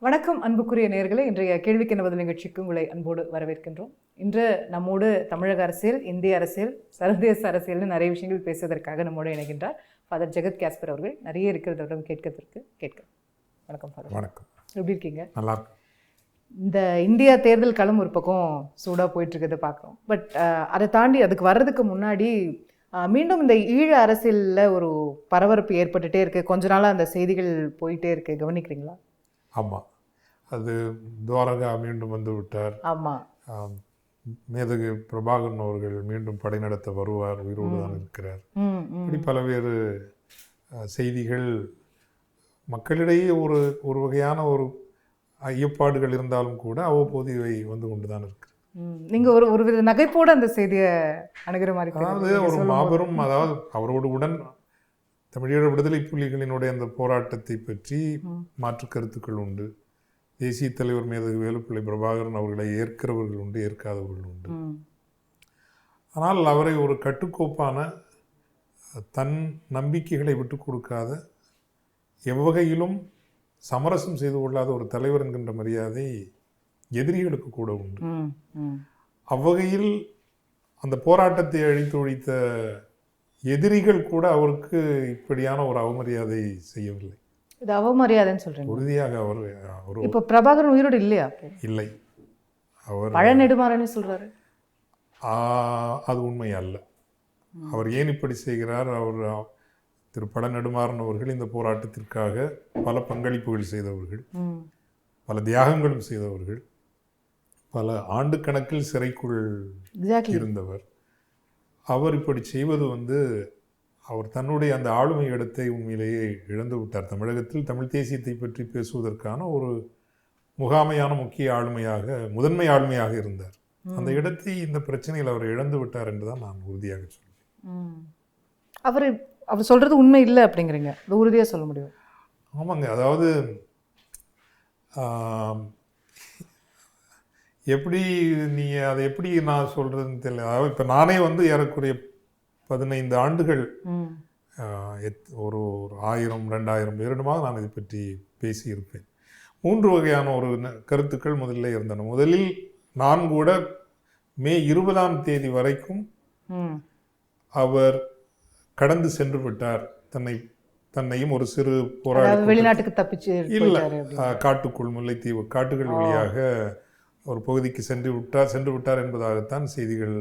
வணக்கம் அன்புக்குரிய நேயர்களே, இன்றைய கேள்விக்கு என்ன பதில் நிகழ்ச்சிக்கு உங்களை அன்போடு வரவேற்கின்றோம். இன்று நம்மோடு தமிழக அரசியல், இந்திய அரசியல், சர்வதேச அரசியல்னு நிறைய விஷயங்கள் பேசுவதற்காக நம்மோடு இணைகின்றார் ஃபாதர் ஜெகத் கேஸ்பர் அவர்கள். நிறைய இருக்கிறதோட கேட்கிறோம். வணக்கம் ஃபாதர். வணக்கம். எப்படி இருக்கீங்க? நல்லா இருக்கு. இந்த இந்தியா தேர்தல் களம் ஒரு பக்கம் சூடாக போயிட்டு இருக்கிறத பார்க்குறோம். பட் அதை தாண்டி அதுக்கு வர்றதுக்கு முன்னாடி மீண்டும் இந்த ஈழ அரசியலில் ஒரு பரபரப்பு ஏற்பட்டுட்டே இருக்கு. கொஞ்ச நாளாக அந்த செய்திகள் போயிட்டே இருக்கு, கவனிக்கிறீங்களா? ஆமாம், அது துவாரகா மீண்டும் வந்து விட்டார். ஆமாம், மேதகு பிரபாகரன் அவர்கள் மீண்டும் படை நடத்த வருவார், உயிரோடு தான் இருக்கிறார். இப்படி பல்வேறு செய்திகள் மக்களிடையே ஒரு வகையான ஒரு ஐயப்பாடுகள் இருந்தாலும் கூட அவ்வப்போது இவை வந்து கொண்டு தான் இருக்கு. நீங்கள் ஒரு வித நகைப்போடு அந்த செய்தியை அணுகிற மாதிரி. அதாவது ஒரு மாபெரும், அதாவது அவரோடு உடன் தமிழீழ விடுதலை புலிகளினுடைய அந்த போராட்டத்தை பற்றி மாற்று கருத்துக்கள் உண்டு. தேசிய தலைவர் மேதகு வேலுப்பிள்ளை பிரபாகரன் அவர்களை ஏற்கிறவர்கள் உண்டு, ஏற்காதவர்கள் உண்டு. ஆனால் அவரை ஒரு கட்டுக்கோப்பான, தன் நம்பிக்கைகளை விட்டு கொடுக்காத, எவ்வகையிலும் சமரசம் செய்து கொள்ளாத ஒரு தலைவர் என்கின்ற மரியாதை எதிரிகளுக்கு கூட உண்டு. அவ்வகையில் அந்த போராட்டத்தை அழித்து ஒழித்த எதிரிகள் கூட அவருக்கு இப்படியான ஒரு அவமரியாதை செய்யவில்லை. இது அவமரியாதைன்னு சொல்றீங்க? உறுதியாக அவர் இப்போ பிரபாகரன் உயிரோடு இல்லையா? இல்லை, அவர் பழநெடுமாறன்னு சொல்றாரு. அது உண்மை அல்ல. அவர் ஏன் இப்படி செய்கிறார்? அவர் திரு பழநெடுமாறன் அவர்கள் இந்த போராட்டத்திற்காக பல பங்களிப்புகள் செய்தவர்கள், பல தியாகங்களும் செய்தவர்கள், பல ஆண்டு கணக்கில் சிறைக்குள் இருந்தவர். அவர் இப்படி செய்வது அவர் தன்னுடைய அந்த ஆளுமை இடத்தை உண்மையிலேயே இழந்து விட்டார். தமிழகத்தில் தமிழ் தேசியத்தை பற்றி பேசுவதற்கான ஒரு முகாமையான முக்கிய ஆளுமையாக, முதன்மை ஆளுமையாக இருந்தார். அந்த இடத்தை இந்த பிரச்சனையில் அவர் இழந்து விட்டார் என்றுதான் நான் உறுதியாக சொல்வேன். அவர் சொல்றது உண்மை இல்லை அப்படிங்கிறீங்க? உறுதியாக சொல்ல முடியும்? ஆமாங்க. அதாவது எப்படி நீங்கள் அதை எப்படி நான் சொல்கிறதுன்னு தெரியல. அதாவது இப்போ நானே ஏறக்குறைய 15 ஆண்டுகள், ஒரு 1000 2000 பேரிடமாக நான் இதை பற்றி பேசியிருப்பேன். 3 வகையான ஒரு கருத்துக்கள் முதல்ல இருந்தன. முதலில் நான் கூட மே 20ஆம் தேதி வரைக்கும் அவர் கடந்து சென்று விட்டார், தன்னையும் ஒரு சிறு போராட்ட வெளிநாட்டுக்கு தப்பிச்சு இல்லை, காட்டுக்குள் முல்லைத்தீவு காட்டுகள் வழியாக ஒரு பகுதிக்கு சென்று விட்டார் என்பதாகத்தான் செய்திகள்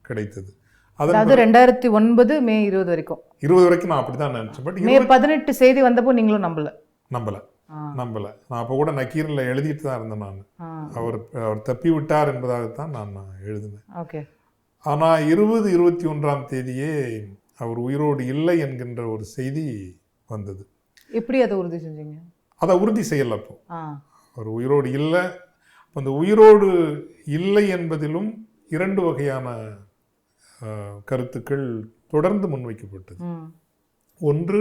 கிடைத்தது. அதாவது 2009 மே 20 வரைக்கும் 20 வரைக்கும் நான் அப்படிதான் நினைச்சேன். பட் மே 18 செய்தி வந்தப்போ நீங்களும் நம்பல. நான் அப்போ கூட நக்கீரில் எழுதிட்டு தான் இருந்தேன். நான் அவர் தப்பி விட்டார் என்பதாகத்தான் நான் எழுதினேன். ஆனால் 20-21ஆம் தேதியே அவர் உயிரோடு இல்லை என்கின்ற ஒரு செய்தி வந்தது. எப்படி அதை உறுதி செஞ்சீங்க? அதை உறுதி செய்யல. அப்போ அவர் உயிரோடு இல்லை. அந்த உயிரோடு இல்லை என்பதிலும் 2 வகையான கருத்துக்கள் தொடர்ந்து முன்வைக்கப்பட்டது. ஒன்று,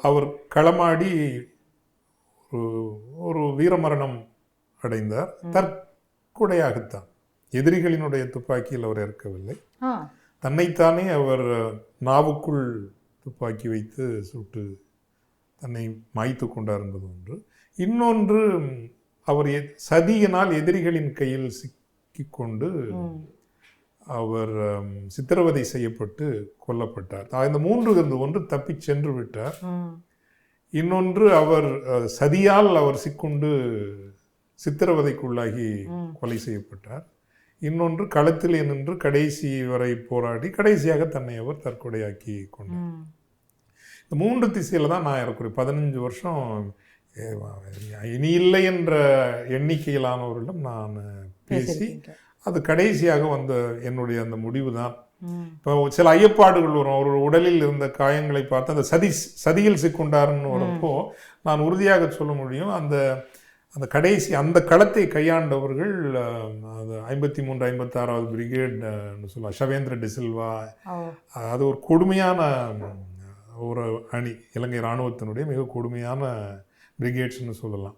அவர் களமாடி ஒரு வீரமரணம் அடைந்தார். தற்கொலையாகத்தான், எதிரிகளினுடைய துப்பாக்கியில் அவர் இறக்கவில்லை. தன்னைத்தானே அவர் நாவுக்குள் துப்பாக்கி வைத்து சுட்டு தன்னை மாய்த்து கொண்டார் என்பது ஒன்று. இன்னொன்று, அவர் சதியினால் எதிரிகளின் கையில் சிக்கிக்கொண்டு அவர் சித்திரவதை செய்யப்பட்டு கொல்லப்பட்டார். இந்த 3 இருந்து, ஒன்று தப்பி சென்று விட்டார், இன்னொன்று அவர் சதியால் அவர் சிக்கொண்டு சித்திரவதைக்குள்ளாகி கொலை செய்யப்பட்டார், இன்னொன்று களத்தில் நின்று கடைசி வரை போராடி கடைசியாக தன்னை அவர் தற்கொலையாக்கி கொண்டார். இந்த 3 திசையில் தான் நான் எனக்கு ஒரு 15 வருஷம் இனி இல்லை என்ற எண்ணிக்கையிலானவர்களிடம் நான் பேசி அது கடைசியாக வந்த என்னுடைய அந்த முடிவு தான். இப்போ சில ஐயப்பாடுகள் வரும். அவர் உடலில் இருந்த காயங்களை பார்த்து அந்த சதியில் சிக்கொண்டாருன்னு வரப்போ நான் உறுதியாக சொல்ல முடியும், அந்த கடைசி அந்த களத்தை கையாண்டவர்கள் 53 56வது பிரிகேட்னு சொல்லலாம், ஷவேந்திர டிசில்வா. அது ஒரு கொடுமையான ஒரு அணி, இலங்கை இராணுவத்தினுடைய மிக கொடுமையான பிரிகேட்ஸ்னு சொல்லலாம்.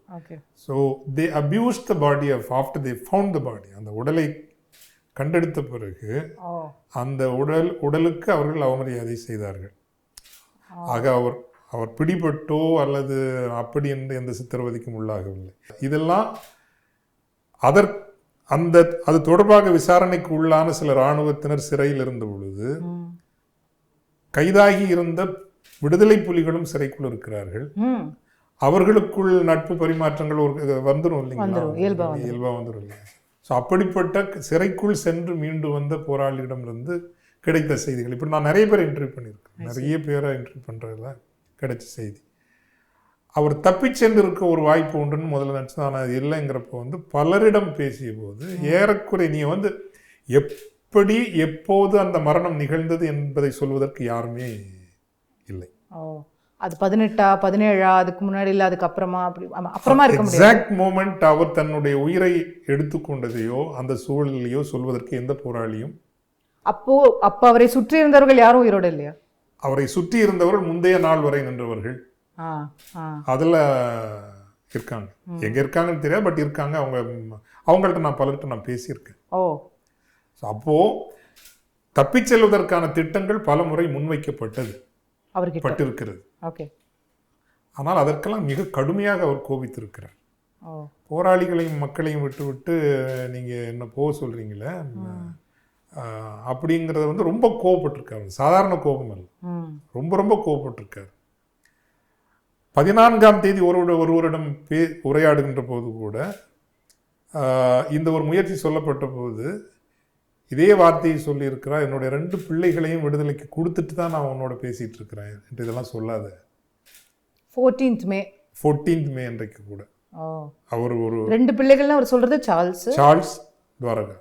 So they abuse the body after they found the body. அந்த உடலை கண்டெடுத்த பிறகு அந்த உடலுக்கு அவர்கள் அவமரியாதை செய்தார்கள். ஆக அவர் பிடிபட்டோ அல்லது அப்படி என்று எந்த சித்திரவதைக்கும் உள்ளாகவில்லை. இதெல்லாம் அது தொடர்பாக விசாரணைக்கு உள்ளான சில இராணுவத்தினர் சிறையில் இருந்த பொழுது கைதாகி இருந்த விடுதலை புலிகளும் சிறைக்குள் இருக்கிறார்கள். அவர்களுக்குள் நட்பு பரிமாற்றங்கள் வந்துடும் இல்லைங்களா, இயல்பா வந்துடும் இல்லையா. ஸோ அப்படிப்பட்ட சிறைக்குள் சென்று மீண்டு வந்த போராளியிடமிருந்து கிடைத்த செய்திகள். இப்படி நான் நிறைய பேர் இன்டர்வியூ பண்ணியிருக்கேன், நிறைய பேரை இன்டர்வியூ பண்ணுறதுல கிடைச்ச செய்தி. அவர் தப்பி சென்று இருக்க ஒரு வாய்ப்பு உண்டுன்னு முதல்ல நினச்சி, ஆனால் அது இல்லைங்கிறப்ப பலரிடம் பேசிய போது ஏறக்குறை நீ எப்படி எப்போது அந்த மரணம் நிகழ்ந்தது என்பதை சொல்வதற்கு யாருமே இல்லை. அது 18 17 அதுக்கு முன்னாடி இல்லை அதுக்கு அப்புறமா அப்புறமா இருக்க முடியாது. எக்ஸாக்ட் மோமெண்ட் அவர் தன்னுடைய உயிரை எடுத்துக்கொண்டதையோ அந்த சூழலையோ சொல்வதற்கு எந்த போராளியும். அப்போ அவரை சுற்றி இருந்தவர்கள் யாரும் உயிரோடு இல்லையா? அவரை சுற்றி இருந்தவர்கள் முந்தைய நாள் வரை நின்றவர்கள் அதில் இருக்காங்க. எங்க இருக்காங்கன்னு தெரியாது, பட் இருக்காங்க. அவங்கள்ட்ட நான் பலர்கிட்ட நான் பேசியிருக்கேன். அப்போ தப்பிச் செல்வதற்கான திட்டங்கள் பல முறை முன்வைக்கப்பட்டது பட்டிருக்கிறது. ஆனால் அதற்கெல்லாம் மிக கடுமையாக அவர் கோபித்திருக்கிறார். போராளிகளையும் மக்களையும் விட்டு விட்டு நீங்க என்ன போக சொல்றீங்களே அப்படிங்கிறத ரொம்ப கோபப்பட்டிருக்காரு. சாதாரண கோபம் அல்ல, ரொம்ப ரொம்ப கோபப்பட்டிருக்காரு. 14ஆம் தேதி ஒருவரிடம் உரையாடுகின்ற போது கூட இந்த ஒரு முயற்சி சொல்லப்பட்ட போது இதே வார்த்தையை சொல்லியிருக்கிறார், என்னுடைய 2 பிள்ளைகளையும் விடுதலைக்கு கொடுத்துட்டு தான் நான் உன்னோட பேசிட்டு இருக்கிறேன் என்று இதெல்லாம் சொல்லாத. 14th மே அன்றைக்கு கூட அவர் ஒரு 2 பிள்ளைகள்னு அவர் சொல்றது சார்ல்ஸ் துவாரகா.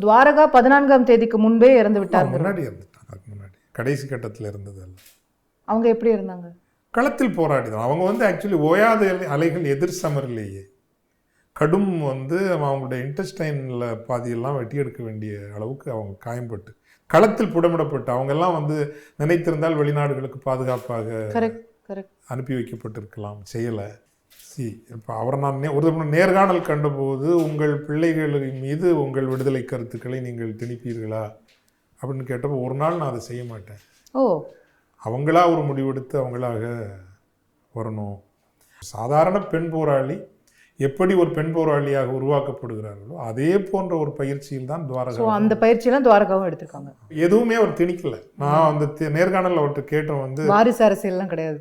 துவாரகா 14ஆம் தேதிக்கு முன்பே இறந்து விட்டாங்க. முன்னாடி இறந்துட்டாங்க, அதுக்கு முன்னாடி கடைசி கட்டத்தில் இருந்தது அல்ல. அவங்க எப்படி இருந்தாங்க? களத்தில் போராடிதான். அவங்க ஆக்சுவலி ஓயாத அலைகள் எதிர் சமரிலேயே கடும் அவங்களுடைய இன்டெஸ்டைனில் பாதியெல்லாம் வெட்டி எடுக்க வேண்டிய அளவுக்கு அவங்க காயம்பட்டு களத்தில் புடமிடப்பட்டு அவங்கெல்லாம் நினைத்திருந்தால் வெளிநாடுகளுக்கு பாதுகாப்பாக அனுப்பி வைக்கப்பட்டிருக்கலாம், செய்யலை. இப்போ அவரை நான் ஒரு நேர்காணல் கண்டபோது உங்கள் பிள்ளைகள் மீது உங்கள் விடுதலை கருத்துக்களை நீங்கள் திணிப்பீர்களா அப்படின்னு கேட்டப்போ ஒரு நாள் நான் அதை செய்ய மாட்டேன். அவங்களா ஒரு முடிவெடுத்து அவங்களாக வரணும். சாதாரண பெண் போராளி எப்படி ஒரு பெண் போராளியாக உருவாக்கப்படுகிறார்களோ அதே போன்ற ஒரு பயிற்சியில் தான் துவாரகா. அந்த பயிற்சியெல்லாம் துவாரகாவும் எடுத்திருக்காங்க. எதுவுமே அவர் திணிக்கல. நான் அந்த நேர்காணல் அவர்கிட்ட கேட்டோம் வாரிசு அரசியல்லாம் கிடையாது.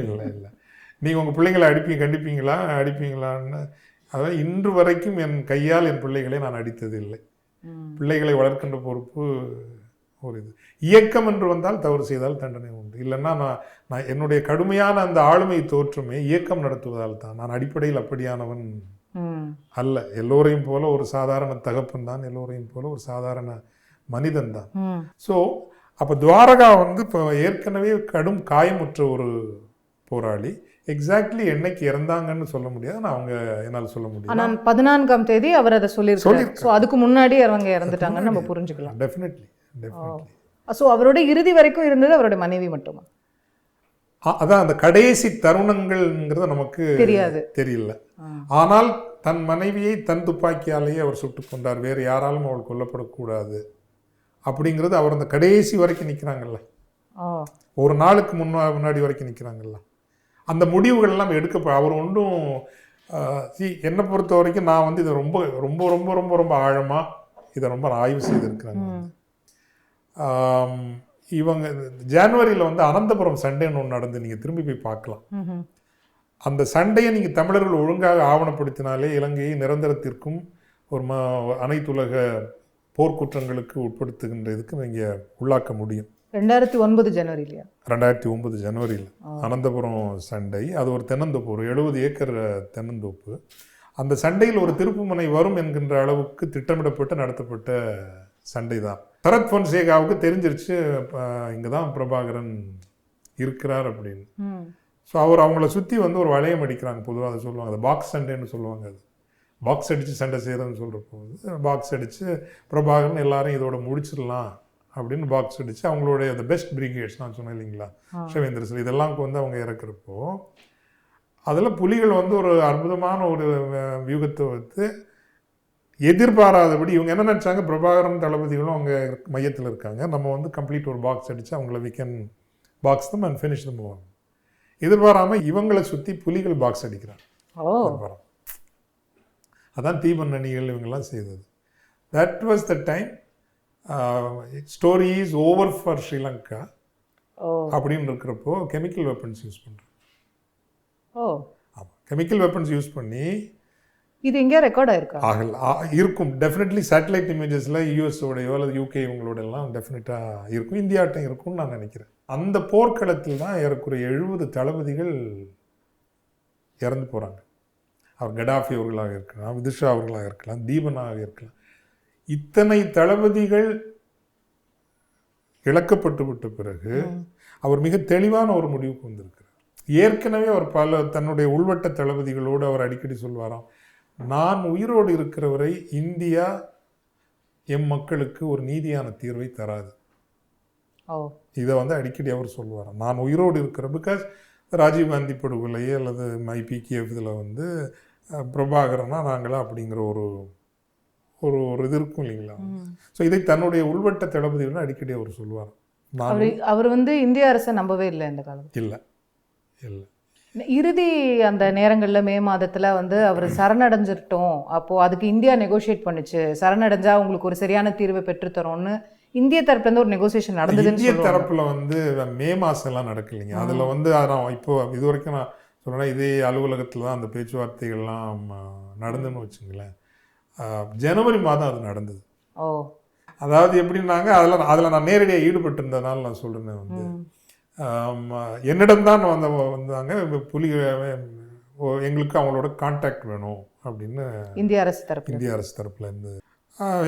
இல்லை நீங்கள் உங்கள் பிள்ளைங்களை கண்டிப்பீங்களா அடிப்பீங்களான்னு. அதாவது இன்று வரைக்கும் என் கையால் என் பிள்ளைகளை நான் அடித்தது இல்லை. பிள்ளைகளை வளர்க்கின்ற பொறுப்பு ஒரு இயக்கம் என்று வந்தால் தவறு செய்தால் தண்டனை உண்டு. இல்லைன்னா நான் என்னுடைய கடுமையான அந்த ஆளுமை தோற்றமே இயக்கம் நடத்துவதால் தான். நான் அடிப்படையில் அப்படியானவன் அல்ல. எல்லோரையும் போல ஒரு சாதாரண தகப்பன் தான், எல்லோரையும் போல ஒரு சாதாரண மனிதன் தான். ஸோ அப்போ துவாரகா இப்போ ஏற்கனவே கடும் காயமுற்ற ஒரு போராளி. எக்ஸாக்ட்லி என்னைக்கு இறந்தாங்கன்னு சொல்ல முடியாது, நான் அவங்க என்னால் சொல்ல முடியும். ஆனால் 14ஆம் தேதி அவர் அதை சொல்லியிருக்காரு. ஸோ அதுக்கு முன்னாடி அவங்க இறந்துட்டாங்கன்னு நம்ம புரிஞ்சுக்கலாம். டெஃபினெட்லி. ஸோ அவரோட இறுதி வரைக்கும் இருந்தது அவரோட மனைவி மட்டுமா? அதான் அந்த கடைசி தருணங்கள்ங்கிறது நமக்கு தெரியல. ஆனால் தன் மனைவியை தன் துப்பாக்கியாலேயே அவர் சுட்டுக் கொண்டார், வேறு யாராலும் அவள் கொல்லப்படக்கூடாது அப்படிங்கிறது அவர் அந்த கடைசி வரைக்கும் நிற்கிறாங்கல்ல, ஒரு நாளுக்கு முன்னாடி வரைக்கும் நிற்கிறாங்கல்ல. அந்த முடிவுகள் எல்லாம் அவர் ஒன்றும் என்னை பொறுத்த வரைக்கும் நான் இதை ரொம்ப ரொம்ப ரொம்ப ரொம்ப ரொம்ப ஆழமாக இதை ரொம்ப ஆய்வு செய்திருக்கிறாங்க. இவங்க ஜனவரியில் அனந்தபுரம் சண்டைன்னு ஒன்று நடந்து, நீங்கள் திரும்பி போய் பார்க்கலாம். அந்த சண்டையை நீங்கள் தமிழர்கள் ஒழுங்காக ஆவணப்படுத்தினாலே இலங்கையை நிரந்தரத்திற்கும் ஒரு அனைத்துலக போர்க்குற்றங்களுக்கு உட்படுத்துகின்ற இதுக்கு நீங்கள் உள்ளாக்க முடியும். 2009 ஜனவரியிலையா? 2009 ஜனவரியில் அனந்தபுரம் சண்டை. அது ஒரு தென்னந்தோப்பு, ஒரு 70 ஏக்கர் தென்னந்தோப்பு. அந்த சண்டையில் ஒரு திருப்புமுனை வரும் என்கின்ற அளவுக்கு திட்டமிடப்பட்டு நடத்தப்பட்ட சண்டை தான். சரத் பொன்சேகாவுக்கு தெரிஞ்சிருச்சு இங்கே தான் பிரபாகரன் இருக்கிறார் அப்படின்னு. ஸோ அவங்கள சுற்றி ஒரு வளையம் அடிக்கிறாங்க. பொதுவாக அதை சொல்லுவாங்க, அது பாக்ஸ் சண்டைன்னு சொல்லுவாங்க. அது பாக்ஸ் அடித்து சண்டை செய்கிறதுன்னு சொல்கிறப்போ பாக்ஸ் அடித்து பிரபாகரன் எல்லாரும் இதோட முடிச்சிடலாம் அப்படின்னு பாக்ஸ் அடித்து அவங்களுடைய அந்த பெஸ்ட் பிரிகேட்ஸ் நான் சொன்னேன் இல்லைங்களா, ஷவேந்திர சிலை இதெல்லாம் அவங்க இறக்குறப்போ அதில் புலிகள் ஒரு அற்புதமான ஒரு வியூகத்தை எதிர்பாராதபடி இவங்க என்ன நினச்சாங்க, பிரபாகரன் தளபதிகளும் அவங்க மையத்தில் இருக்காங்க, நம்ம வந்து கம்ப்ளீட் ஒரு பாக்ஸ் அடித்து அவங்கள we can box them and finish them move. எதிர்பாராமல் இவங்களை சுற்றி புலிகள் பாக்ஸ் அடிக்கிறாங்க. எதிர்பாராம அதான் தீபன்னணிகள் இவங்கெல்லாம் செய்தது. That was the time story is over for Sri Lanka அப்படின்னு இருக்கிறப்போ கெமிக்கல் வெப்பன்ஸ் யூஸ் பண்ணுறோம். ஆமாம், கெமிக்கல் வெப்பன்ஸ் யூஸ் பண்ணி இது எங்கேயா ரெக்கார்ட் ஆயிருக்கா? இருக்கும், டெஃபினெட்லி சேட்டலைட் இமேஜஸில் யூஎஸோடையோ அல்லது யூகே இவங்களோட எல்லாம் டெஃபினட்டாக இருக்கும், இந்தியாட்டம் இருக்கும்னு நான் நினைக்கிறேன். அந்த போர்க்களத்தில் தான் ஏறக்குறைய 70 தளபதிகள் இறந்து போகிறாங்க. அவர் கடாஃபி அவர்களாக இருக்கலாம், விதிஷா அவர்களாக இருக்கலாம், தீபனாக இருக்கலாம். இத்தனை தளபதிகள் இழக்கப்பட்டு விட்ட பிறகு அவர் மிக தெளிவான ஒரு முடிவுக்கு வந்திருக்கிறார். ஏற்கனவே அவர் பல தன்னுடைய உள்வட்ட தளபதிகளோடு அவர் அடிக்கடி சொல்வாராம், நான் உயிரோடு இருக்கிறவரை இந்தியா எம் மக்களுக்கு ஒரு நீதியான தீர்வை தராது. இதை வந்து அடிக்கடி அவர் சொல்லுவாராம், நான் உயிரோடு இருக்கிற. பிகாஸ் ராஜீவ்காந்தி படுகொலை அல்லது IPKF இதில் வந்து பிரபாகரனா நாங்களா அப்படிங்கிற ஒரு ஒரு ஒரு இது இருக்கும் இல்லைங்களா. ஸோ இதை தன்னுடைய உள்வட்ட தளபதிகள் அடிக்கடி அவர் சொல்லுவார். அவர் வந்து இந்திய அரசை நம்பவே இல்லை இந்த காலத்தில். இல்லை இல்லை, இறுதி அந்த நேரங்களில் மே மாதத்தில் வந்து அவர் சரணடைஞ்சிட்டோம், அப்போது அதுக்கு இந்தியா நெகோஷியேட் பண்ணுச்சு, சரணடைஞ்சா உங்களுக்கு ஒரு சரியான தீர்வை பெற்றுத்தரோன்னு இந்திய தரப்புலேருந்து ஒரு நெகோசியேஷன் நடந்தது. இந்திய தரப்பில் வந்து மே மாதம்லாம் நடக்கலைங்க. அதில் வந்து நான் இப்போ இது வரைக்கும் நான் சொல்கிறேன், இதே அலுவலகத்தில் தான் அந்த பேச்சுவார்த்தைகள்லாம் நடந்துன்னு வச்சுங்களேன். ஜனவரி மாதம் அது நடந்தது. அதாவது எப்படின்னாங்க, அதில் நான் நேரடியாக ஈடுபட்டிருந்ததுனால நான் சொல்கிறேன். வந்து என்னிடம் தான் வந்தாங்க புலி, எங்களுக்கு அவங்களோட கான்டாக்ட் வேணும் அப்படின்னு இந்திய அரசு தரப்பில் இருந்து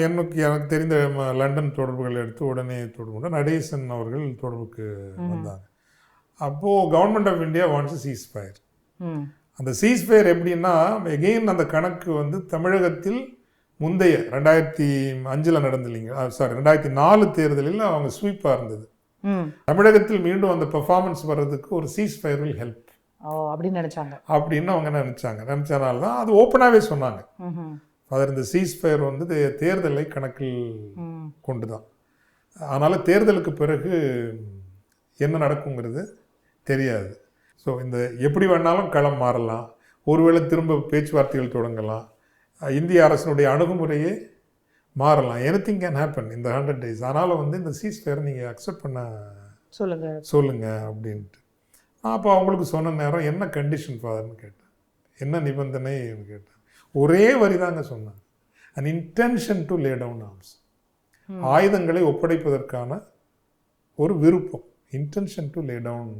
எனக்கு தெரிந்த லண்டன் தொடர்புகளை எடுத்து உடனே தொடர்பு நடேசன் அவர்கள் தொடர்புக்கு வந்தாங்க. அப்போது government of India wants ceasefire. அந்த சீஸ்ஃபயர் எப்படின்னா, எகெயின் அந்த கணக்கு வந்து தமிழகத்தில் முந்தைய 2005 நடந்து இல்லைங்க, 2004 தேர்தலில் அவங்க ஸ்வீப்பாக இருந்தது. தமிழகத்தில் மீண்டும் அந்த பெர்ஃபார்மன்ஸ் வர்றதுக்கு ஒரு சீஸ்ஃபயர் வில் ஹெல்ப் அப்படின்னு நினைச்சாங்க. அப்படின்னு அவங்க நினைச்சனால தான் அது ஓப்பனாகவே சொன்னாங்க. அதர் இந்த சீஸ்ஃபயர் வந்து தேர்தலை கணக்கில் கொண்டு தான். அதனால் தேர்தலுக்கு பிறகு என்ன நடக்குங்கிறது தெரியாது. ஸோ இந்த எப்படி வேணாலும் களம் மாறலாம், ஒருவேளை திரும்ப பேச்சுவார்த்தைகள் தொடங்கலாம், இந்திய அரசினுடைய அணுகுமுறையே மாறலாம். எனிதிங் கேன் ஹேப்பன் இந்த 100 days. அதனால் வந்து இந்த சீஸ்ஃபயர் நீங்கள் அக்செப்ட் பண்ண சொல்லுங்க அப்படின்ட்டு. அப்போ அவங்களுக்கு சொன்ன நேரம் என்ன கண்டிஷன் ஃபாதர்னு கேட்டேன், என்ன நிபந்தனைன்னு கேட்டேன். ஒரே வரி தாங்க சொன்னாங்க, an intention to lay down arms. ஆயுதங்களை ஒப்படைப்பதற்கான ஒரு விருப்பம், intention to lay down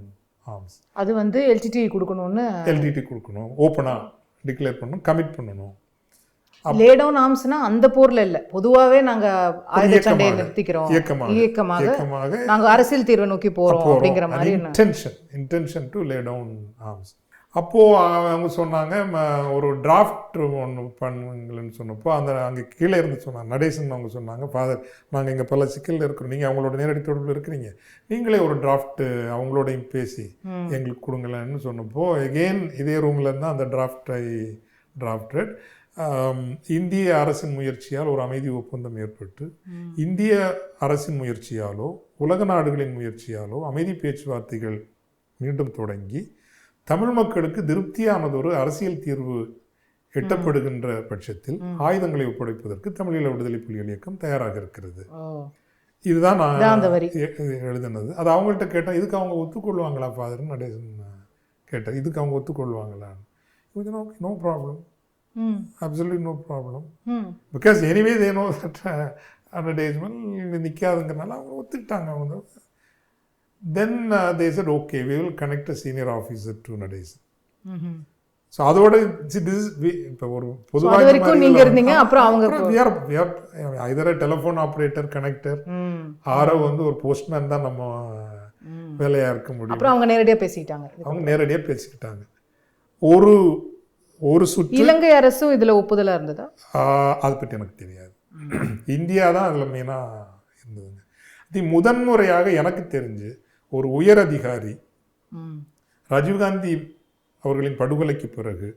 arms. அது வந்து LTT கொடுக்கணும், ஓப்பனாக டிக்ளேர் பண்ணணும், கமிட் பண்ணணும். லே டவுன் ஆர்ம்ஸ்னா அந்த போர்ல இல்ல, பொதுவாகவே நாங்க ஆயுத சண்டையை நிறுத்திக்கிறோம், இயக்கமாக நாங்க அரசியல் தீர்வை நோக்கி போறோம் அப்படிங்கிற மாதிரி intention to lay down arms. அப்போது அவங்க சொன்னாங்க, ஒரு டிராஃப்ட் ஒன்று பண்ணுங்கன்னு சொன்னப்போ அங்கே கீழே இருந்து சொன்னாங்க நடேசன். அவங்க சொன்னாங்க, ஃபாதர் நாங்கள் இங்கே பல சிக்கலில் இருக்கிறோம், நீங்கள் அவங்களோட நேரடி தொடர்பில் இருக்கிறீங்க, நீங்களே ஒரு டிராஃப்ட் அவங்களோடையும் பேசி எங்களுக்கு கொடுங்களேன்னு சொன்னப்போ எகெயின் இதே ரூமில் இருந்தால் அந்த டிராஃப்டட் இந்திய அரசின் முயற்சியால் ஒரு அமைதி ஒப்பந்தம் ஏற்பட்டு, இந்திய அரசின் முயற்சியாலோ உலக நாடுகளின் முயற்சியாலோ அமைதி பேச்சுவார்த்தைகள் மீண்டும் தொடங்கி தமிழ் மக்களுக்கு திருப்தியானதொரு அரசியல் தீர்வு எட்டப்படுகின்ற பட்சத்தில் ஆயுதங்களை ஒப்படைப்பதற்கு தமிழீழ விடுதலை புலிகள் இயக்கம் தயாராக இருக்கிறது. இதுதான் நான் எழுதினது. அது அவங்கள்ட்ட கேட்டேன், இதுக்கு அவங்க ஒத்துக்கொள்வாங்களா ஃபாதர்னு நடேசன் கேட்டேன், இதுக்கு அவங்க ஒத்துக்கொள்வாங்களான்னு. No problem, absolutely no problem, because anyway they know that advertisement நிற்காதுங்கிறனால அவங்க ஒத்துக்கிட்டாங்க. அவங்க then they said okay, we will connect a senior officer to Nadesan. So அதோட இப்போ ஒரு பொதுவாக நீங்க இருந்தீங்க, அப்புறம் அவங்க either a telephone operator connector ஆரோ வந்து ஒரு போஸ்ட்மேன் தான் நம்ம வேலையா இருக்க முடியும். அப்புறம் அவங்க நேரடியாக பேசிக்கிட்டாங்க. ஒரு சுற்று இலங்கை அரசும் இதுல ஒப்புதலா இருந்ததா அதை பற்றி எனக்கு தெரியாது. இந்தியா தான் அதில் மெயினாக இருந்ததுங்க. அது முதன்முறையாக எனக்கு தெரிஞ்சு ஒரு உயர் அதிகாரி ராஜீவ்காந்தி அவர்களின் படுகொலைக்கு பிறகு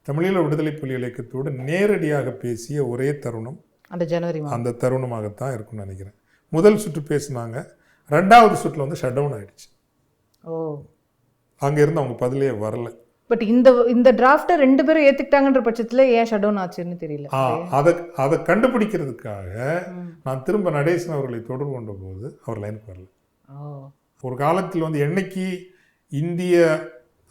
தமிழீழ விடுதலை புலி இயக்கத்தோடு நேரடியாக பேசிய ஒரே தருணம் அந்த ஜனவரி அந்த தருணமாகத்தான் இருக்கும்னு நினைக்கிறேன். முதல் சுற்று பேசினாங்க, 2வது சுற்றில் வந்து ஷட் டவுன் ஆகிடுச்சு. ஓ, அங்கேருந்து அவங்க பதிலே வரல. பட் இந்த டிராஃப்டை 2 பேரும் ஏற்றுக்கிட்டாங்கன்ற பட்சத்தில் ஏன் ஷட் டவுன் ஆச்சுன்னு தெரியல. அதை கண்டுபிடிக்கிறதுக்காக நான் திரும்ப நடேசன் அவர்களை தொடர்பு கொண்ட போது அவர் லைனுக்கு வரல. ஒரு காலத்தில் வந்து என்னைக்கு இந்திய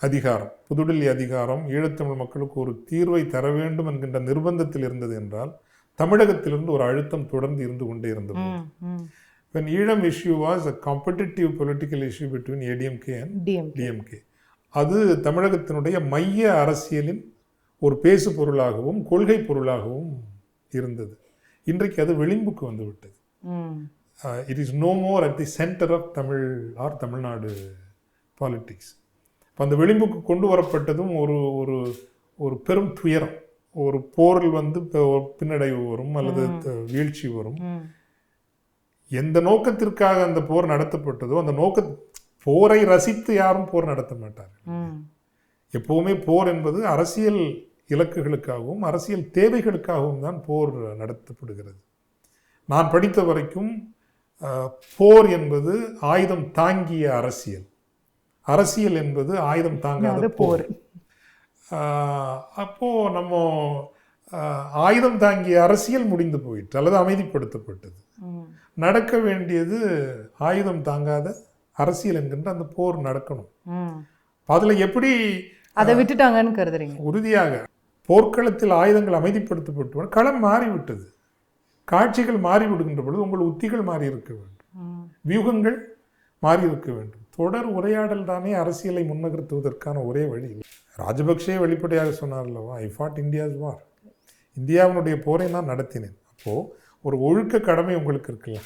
அதிகாரம், புதுடில்லி அதிகாரம் ஈழத்தமிழ் மக்களுக்கு ஒரு தீர்வை தர வேண்டும் என்கின்ற நிர்பந்தத்தில் இருந்தது என்றால் தமிழகத்திலிருந்து ஒரு அழுத்தம் தொடர்ந்து இருந்து கொண்டே இருந்தது. When Eelam issue was a competitive political issue between ADMK and DMK, அது தமிழகத்தினுடைய மைய அரசியலின் ஒரு பேசு பொருளாகவும் கொள்கை பொருளாகவும் இருந்தது. இன்றைக்கு அது விளிம்புக்கு வந்து விட்டது. It is no more at the centre of Tamil or Tamil Nadu politics. இப்போ அந்த விளிம்புக்கு கொண்டு வரப்பட்டதும் ஒரு ஒரு ஒரு பெரும் துயரம். ஒரு போரில் வந்து பின்னடைவு வரும் அல்லது வீழ்ச்சி வரும். எந்த நோக்கத்திற்காக அந்த போர் நடத்தப்பட்டதோ அந்த போரை ரசித்து யாரும் போர் நடத்த மாட்டார்கள். எப்பவுமே போர் என்பது அரசியல் இலக்குகளுக்காகவும் அரசியல் தேவைகளுக்காகவும் தான் போர் நடத்தப்படுகிறது. நான் படித்த வரைக்கும் போர் என்பது ஆயுதம் தாங்கிய அரசியல், அரசியல் என்பது ஆயுதம் தாங்காத போர். அப்போ நம்ம ஆயுதம் தாங்கிய அரசியல் முடிந்து போயிட்டு அல்லது அமைதிப்படுத்தப்பட்டது. நடக்க வேண்டியது ஆயுதம் தாங்காத அரசியல் என்கின்ற அந்த போர் நடக்கணும். அதுல எப்படி அதை விட்டுட்டாங்கன்னு கருதுறீங்க? உறுதியாக போர்க்களத்தில் ஆயுதங்கள் அமைதிப்படுத்தப்பட்டு களம் மாறிவிட்டது, காட்சிகள் மாறிவிடுகின்ற பொழுது உங்கள் உத்திகள் மாறி இருக்க வேண்டும், வியூகங்கள் மாறி இருக்க வேண்டும். தொடர் உரையாடல் தானே அரசியலை முன்னகர்த்துவதற்கான ஒரே வழி. ராஜபக்சே வெளிப்படையாக சொன்னார் அல்லவா, ஐ ஃபாட் இந்தியாஸ் வார், இந்தியாவினுடைய போரை நான் நடத்தினேன். அப்போது ஒரு ஒழுக்க கடமை உங்களுக்கு இருக்குல்ல.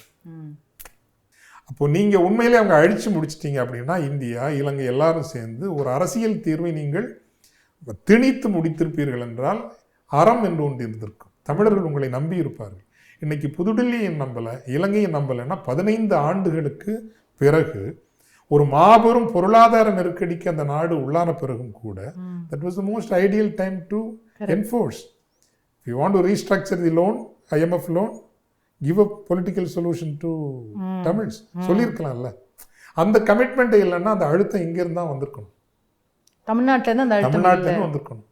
அப்போது நீங்கள் உண்மையிலே அவங்க அழித்து முடிச்சிட்டிங்க அப்படின்னா இந்தியா இலங்கை எல்லாரும் சேர்ந்து ஒரு அரசியல் தீர்வை நீங்கள் திணித்து முடித்திருப்பீர்கள் என்றால் அறம் என்று ஒன்று இருந்திருக்கும். தமிழர்கள் உங்களை நம்பி இருப்பார்கள். இன்னைக்கு புதுடில்லியை நம்பலை, இலங்கையை நம்பலைன்னா 15 ஆண்டுகளுக்கு பிறகு ஒரு மாபெரும் பொருளாதார நெருக்கடிக்கு அந்த நாடு உள்ளான பிறகும் கூட that was the most ideal time to enforce. If you want to restructure the loan, IMF loan, give a political solution to Tamils. சொல்லியிருக்கலாம்ல. அந்த கமிட்மெண்ட் இல்லைன்னா அந்த அழுத்தம் இங்கிருந்து தான் வந்திருக்கணும், தமிழ்நாட்டிலேருந்து அந்த தமிழ்நாட்டிலேருந்து வந்திருக்கணும்.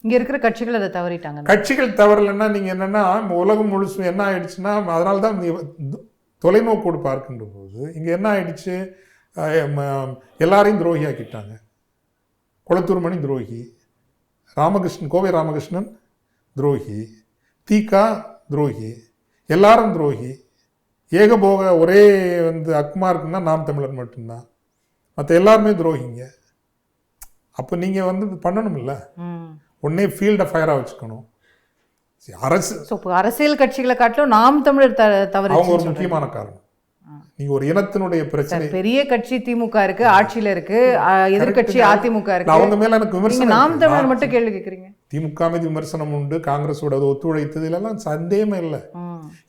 இங்கே இருக்கிற கட்சிகள் அதை தவறிட்டாங்க. கட்சிகள் தவறலைன்னா நீங்கள் என்னென்னா உலகம் முழுசும் என்ன ஆயிடுச்சுன்னா, அதனால தான் தொலைநோக்கோடு பார்க்கின்ற போது இங்கே என்ன ஆயிடுச்சு, எல்லாரையும் துரோகி ஆக்கிட்டாங்க. குளத்தூர் மணி துரோகி, ராமகிருஷ்ணன், கோவை ராமகிருஷ்ணன் துரோகி, தீகா துரோகி, எல்லாரும் துரோகி. ஏகபோக ஒரே வந்து அக்மார்க்குன்னா நாம் தமிழர் மட்டும்தான், மற்ற எல்லாருமே துரோகிங்க. அப்போ நீங்கள் வந்து பண்ணணும்ல, ஒன்னே ஃபீல்டை ஃபயராக வச்சுக்கணும். அரசியல் கட்சிகளை காட்டிலும் நாம் தமிழர் தவறு அவங்க ஒரு முக்கியமான காரணம். நீங்க ஒரு இனத்தினுடைய பிரச்சனை, பெரிய கட்சி திமுக இருக்கு, ஆட்சியில இருக்கு, எதிர்கட்சி அதிமுக இருக்கு, அவங்க மேல எனக்கு விமர்சனம். நாம் தமிழர் மட்டும் கேள்வி கேட்குறீங்க. திமுக மீது விமர்சனம் உண்டு, காங்கிரஸோட ஒத்துழைத்தது எல்லாம் சந்தேகமே இல்லை.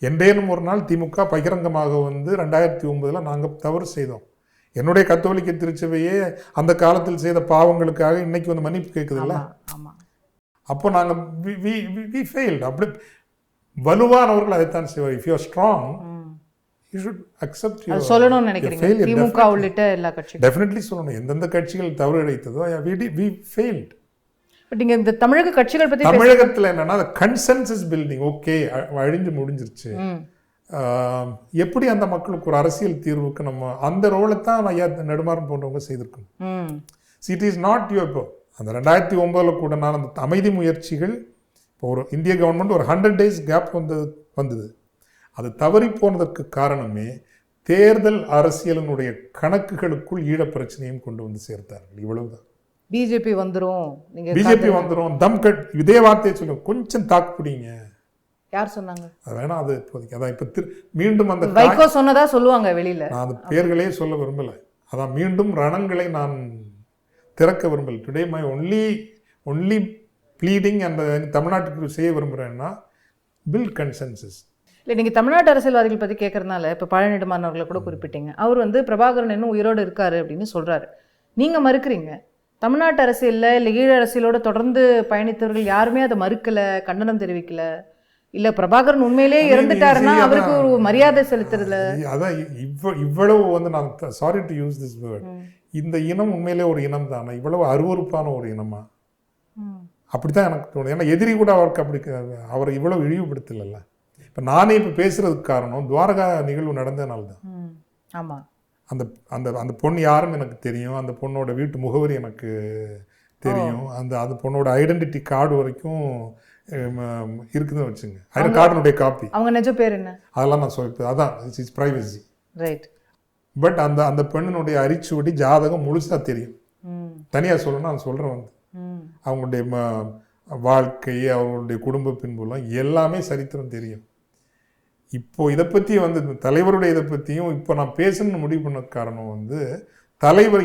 என்றேனும் ஒரு நாள் திமுக பகிரங்கமாக வந்து 2009 நாங்க தவறு செய்தோம். என்னுடைய கத்தோலிக்க திருச்சபையே அந்த காலத்தில் செய்த பாவங்களுக்காக இன்னைக்கு வந்து மன்னிப்பு கேட்குதுல்ல. அப்போ நாங்க அப்படி வலுவானவர்கள் அதைத்தான் செய்வார். If you are strong you should accept your சொல்லணும்னு நினைக்கிறீங்க. திமுக உள்ளிட்ட எல்லா கட்சிகளும் டெஃபினெட்லி சொல்லணும். எந்தெந்த கட்சிகள் தவறு இழைத்ததோ we failed. பட் இங்க இந்த தமிழக கட்சிகள் பத்தி தமிழகத்துல என்னன்னா கன்சென்சஸ் பில்டிங் ஓகே அழிஞ்சு முடிஞ்சிருச்சு. எப்படி அந்த மக்களுக்கு ஒரு அரசியல் தீர்வுக்கு நம்ம அந்த ரோலை தான் ஐயா நெடுமாறன் போன்றவங்க செய்திருக்கணும். It is not you. இப்போ அந்த 2009 கூட நான் அந்த அமைதி முயற்சிகள், இப்போ ஒரு இந்திய கவர்மெண்ட் ஒரு 100 days கேப் வந்தது. அது தவறி போனதற்கு காரணமே தேர்தல் அரசியலினுடைய கணக்குகளுக்குள் ஈழ பிரச்சனையும் கொண்டு வந்து சேர்த்தார்கள். இவ்வளவுதான். பிஜேபி வந்துரும், பிஜேபி வந்துரும், தம் கட், இதே வார்த்தையை சொல்லுங்க, கொஞ்சம் தாக்கு பிடிங்க. யார் சொன்னாங்க? அது வேணா, அது இப்போதைக்கு அதான் இப்போ மீண்டும் அந்த வைகோ சொன்னதா சொல்லுவாங்க வெளியில. நான் அந்த பேர்களே சொல்ல விரும்பல. அதான் மீண்டும் ரணங்களை நான் திறக்க விரும்பல. டுடே மை ஒன்லி ப்ளீடிங் அந்த தமிழ்நாட்டுக்கு செய்ய விரும்புகிறேன்னா பில்ட் கன்சென்சஸ். இல்லை, நீங்கள் தமிழ்நாட்டு அரசியல்வாதிகள் பற்றி கேட்குறதுனால இப்போ பழனிடுமான் அவர்களை கூட குறிப்பிட்டீங்க. அவர் வந்து பிரபாகரன் இன்னும் உயிரோடு இருக்காரு அப்படின்னு சொல்கிறாரு. நீங்கள் மறுக்கிறீங்க. தமிழ்நாட்டு அரசியல்ல இல்லை ஈழ அரசியலோட தொடர்ந்து பயணித்தவர்கள் யாருமே அதை மறுக்கல, கண்டனம் தெரிவிக்கல. இல்ல பிரபாகரன் உண்மையிலேயே இறந்துட்டாருன்னா அவருக்கு ஒரு மரியாதை செலுத்துறதுல. அதான் இவ்வளவு வந்து நான் sorry to use this word, இந்த இனம் உண்மையிலே ஒரு இனம் தானே, இவ்வளவு அருவருப்பான ஒரு இனமா? அப்படித்தான் எனக்கு தோணுது. ஏன்னா எதிரி கூட அவருக்கு அப்படி அவரை இவ்வளவு இழிவுபடுத்தல. இப்போ நானே இப்போ பேசுறதுக்கு காரணம் துவாரகா நிகழ்வு நடந்ததுனால தான். ஆமாம். அந்த அந்த அந்த பொண்ணு யாருன்னு எனக்கு தெரியும், அந்த பொண்ணோட வீட்டு முகவரி எனக்கு தெரியும், அந்த பொண்ணோட ஐடென்டிட்டி கார்டு வரைக்கும் இருக்குதுன்னு வச்சுங்க. அந்த கார்டுனுடைய காப்பி. அவங்க நிஜ பேர் என்ன அதெல்லாம் நான் சொல்லிட்டு அதான் இட்ஸ் பிரைவசி. ரைட். பட் அந்த பெண்ணினுடைய அரிச்சுவடி ஜாதகம் முழுசாக தெரியும். தனியாக சொல்லணும்னா நான் சொல்கிறேன் வந்து அவங்களுடைய வாழ்க்கை, அவங்களுடைய குடும்ப பின்புலம் எல்லாமே சரித்திரம் தெரியும். இப்போ இதை பற்றி வந்து தலைவருடைய இதை பற்றியும் இப்போ நான் பேசணும்னு முடிவு பண்ண காரணம் வந்து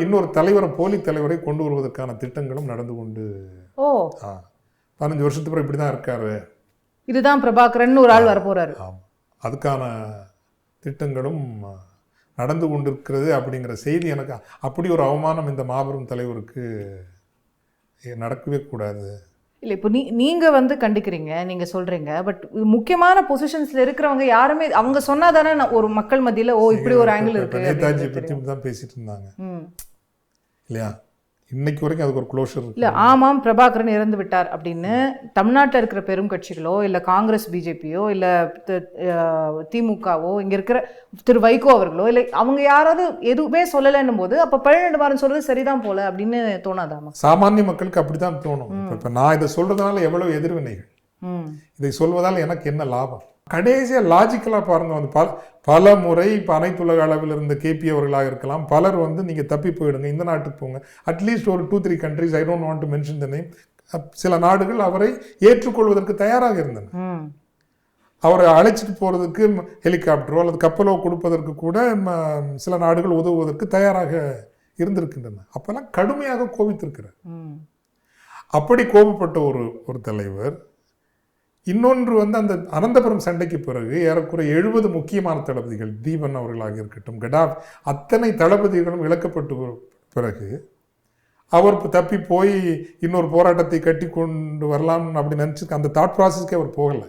இன்னொரு தலைவரை, போலி தலைவரை கொண்டு வருவதற்கான திட்டங்களும் நடந்து கொண்டு 15 வருஷத்துக்கு அப்புறம் இப்படி தான் இருக்காரு, இதுதான் பிரபாகரன் ஒரு ஆள் வரப்போறாரு. அதுக்கான திட்டங்களும் நடந்து கொண்டிருக்கிறது அப்படிங்கிற செய்தி எனக்கு. அப்படி ஒரு அவமானம் இந்த மாபெரும் தலைவருக்கு நடக்கவே கூடாது. இல்லை, இப்போ நீங்கள் வந்து கண்டிக்கிறீங்க, நீங்கள் சொல்கிறீங்க. பட் முக்கியமான பொசிஷன்ஸில் இருக்கிறவங்க யாருமே அவங்க சொன்னாதானே ஒரு மக்கள் மத்தியில் இப்படி ஒரு ஆங்கிள் இருக்குது. நேதாஜியை பற்றி தான் பேசிட்டு இருந்தாங்க இல்லையா? இன்னைக்கு வரைக்கும் அதுக்கு ஒரு க்ளோஷர் இல்லை. ஆமாம், பிரபாகரன் இறந்து விட்டார் அப்படின்னு தமிழ்நாட்டில் இருக்கிற பெரும் கட்சிகளோ இல்லை காங்கிரஸ் பிஜேபியோ இல்லை திமுகவோ இங்கே இருக்கிற திரு வைகோ அவர்களோ இல்லை அவங்க யாராவது எதுவுமே சொல்லலைன்னும் போது அப்போ பழனிவாரன் சொல்கிறது சரிதான் போல அப்படின்னு தோணாதாமா? சாமானிய மக்களுக்கு அப்படி தான் தோணும். இப்போ நான் இதை சொல்கிறதுனால எவ்வளவு எதிர்வினைகள், இதை சொல்வதால் எனக்கு என்ன லாபம்? கடைசியாக லாஜிக்கலாக பாருங்கள், வந்து பல முறை இப்போ அனைத்துலக அளவில் இருந்த கேபி அவர்களாக இருக்கலாம், பலர் வந்து நீங்கள் தப்பி போயிடுங்க, இந்த நாட்டுக்கு போங்க, அட்லீஸ்ட் ஒரு 2-3 countries, I don't want to mention the name, சில நாடுகள் அவரை ஏற்றுக்கொள்வதற்கு தயாராக இருந்தன. அவரை அழைச்சிட்டு போகிறதுக்கு ஹெலிகாப்டரோ அல்லது கப்பலோ கொடுப்பதற்கு கூட சில நாடுகள் உதவுவதற்கு தயாராக இருந்திருக்கின்றன. அப்போல்லாம் கடுமையாக கோபித்திருக்கிறார். அப்படி கோபப்பட்ட ஒரு தலைவர். இன்னொன்று வந்து அந்த அனந்தபுரம் சண்டைக்கு பிறகு ஏறக்குறைய 70 முக்கியமான தளபதிகள், தீபன் அவர்களாக இருக்கட்டும், கடாப், அத்தனை தளபதிகளும் இழக்கப்பட்டு பிறகு அவர் தப்பி போய் இன்னொரு போராட்டத்தை கட்டி கொண்டு வரலாம் அப்படி நினச்சி அந்த தாட் ப்ராசஸ்க்கே அவர் போகலை.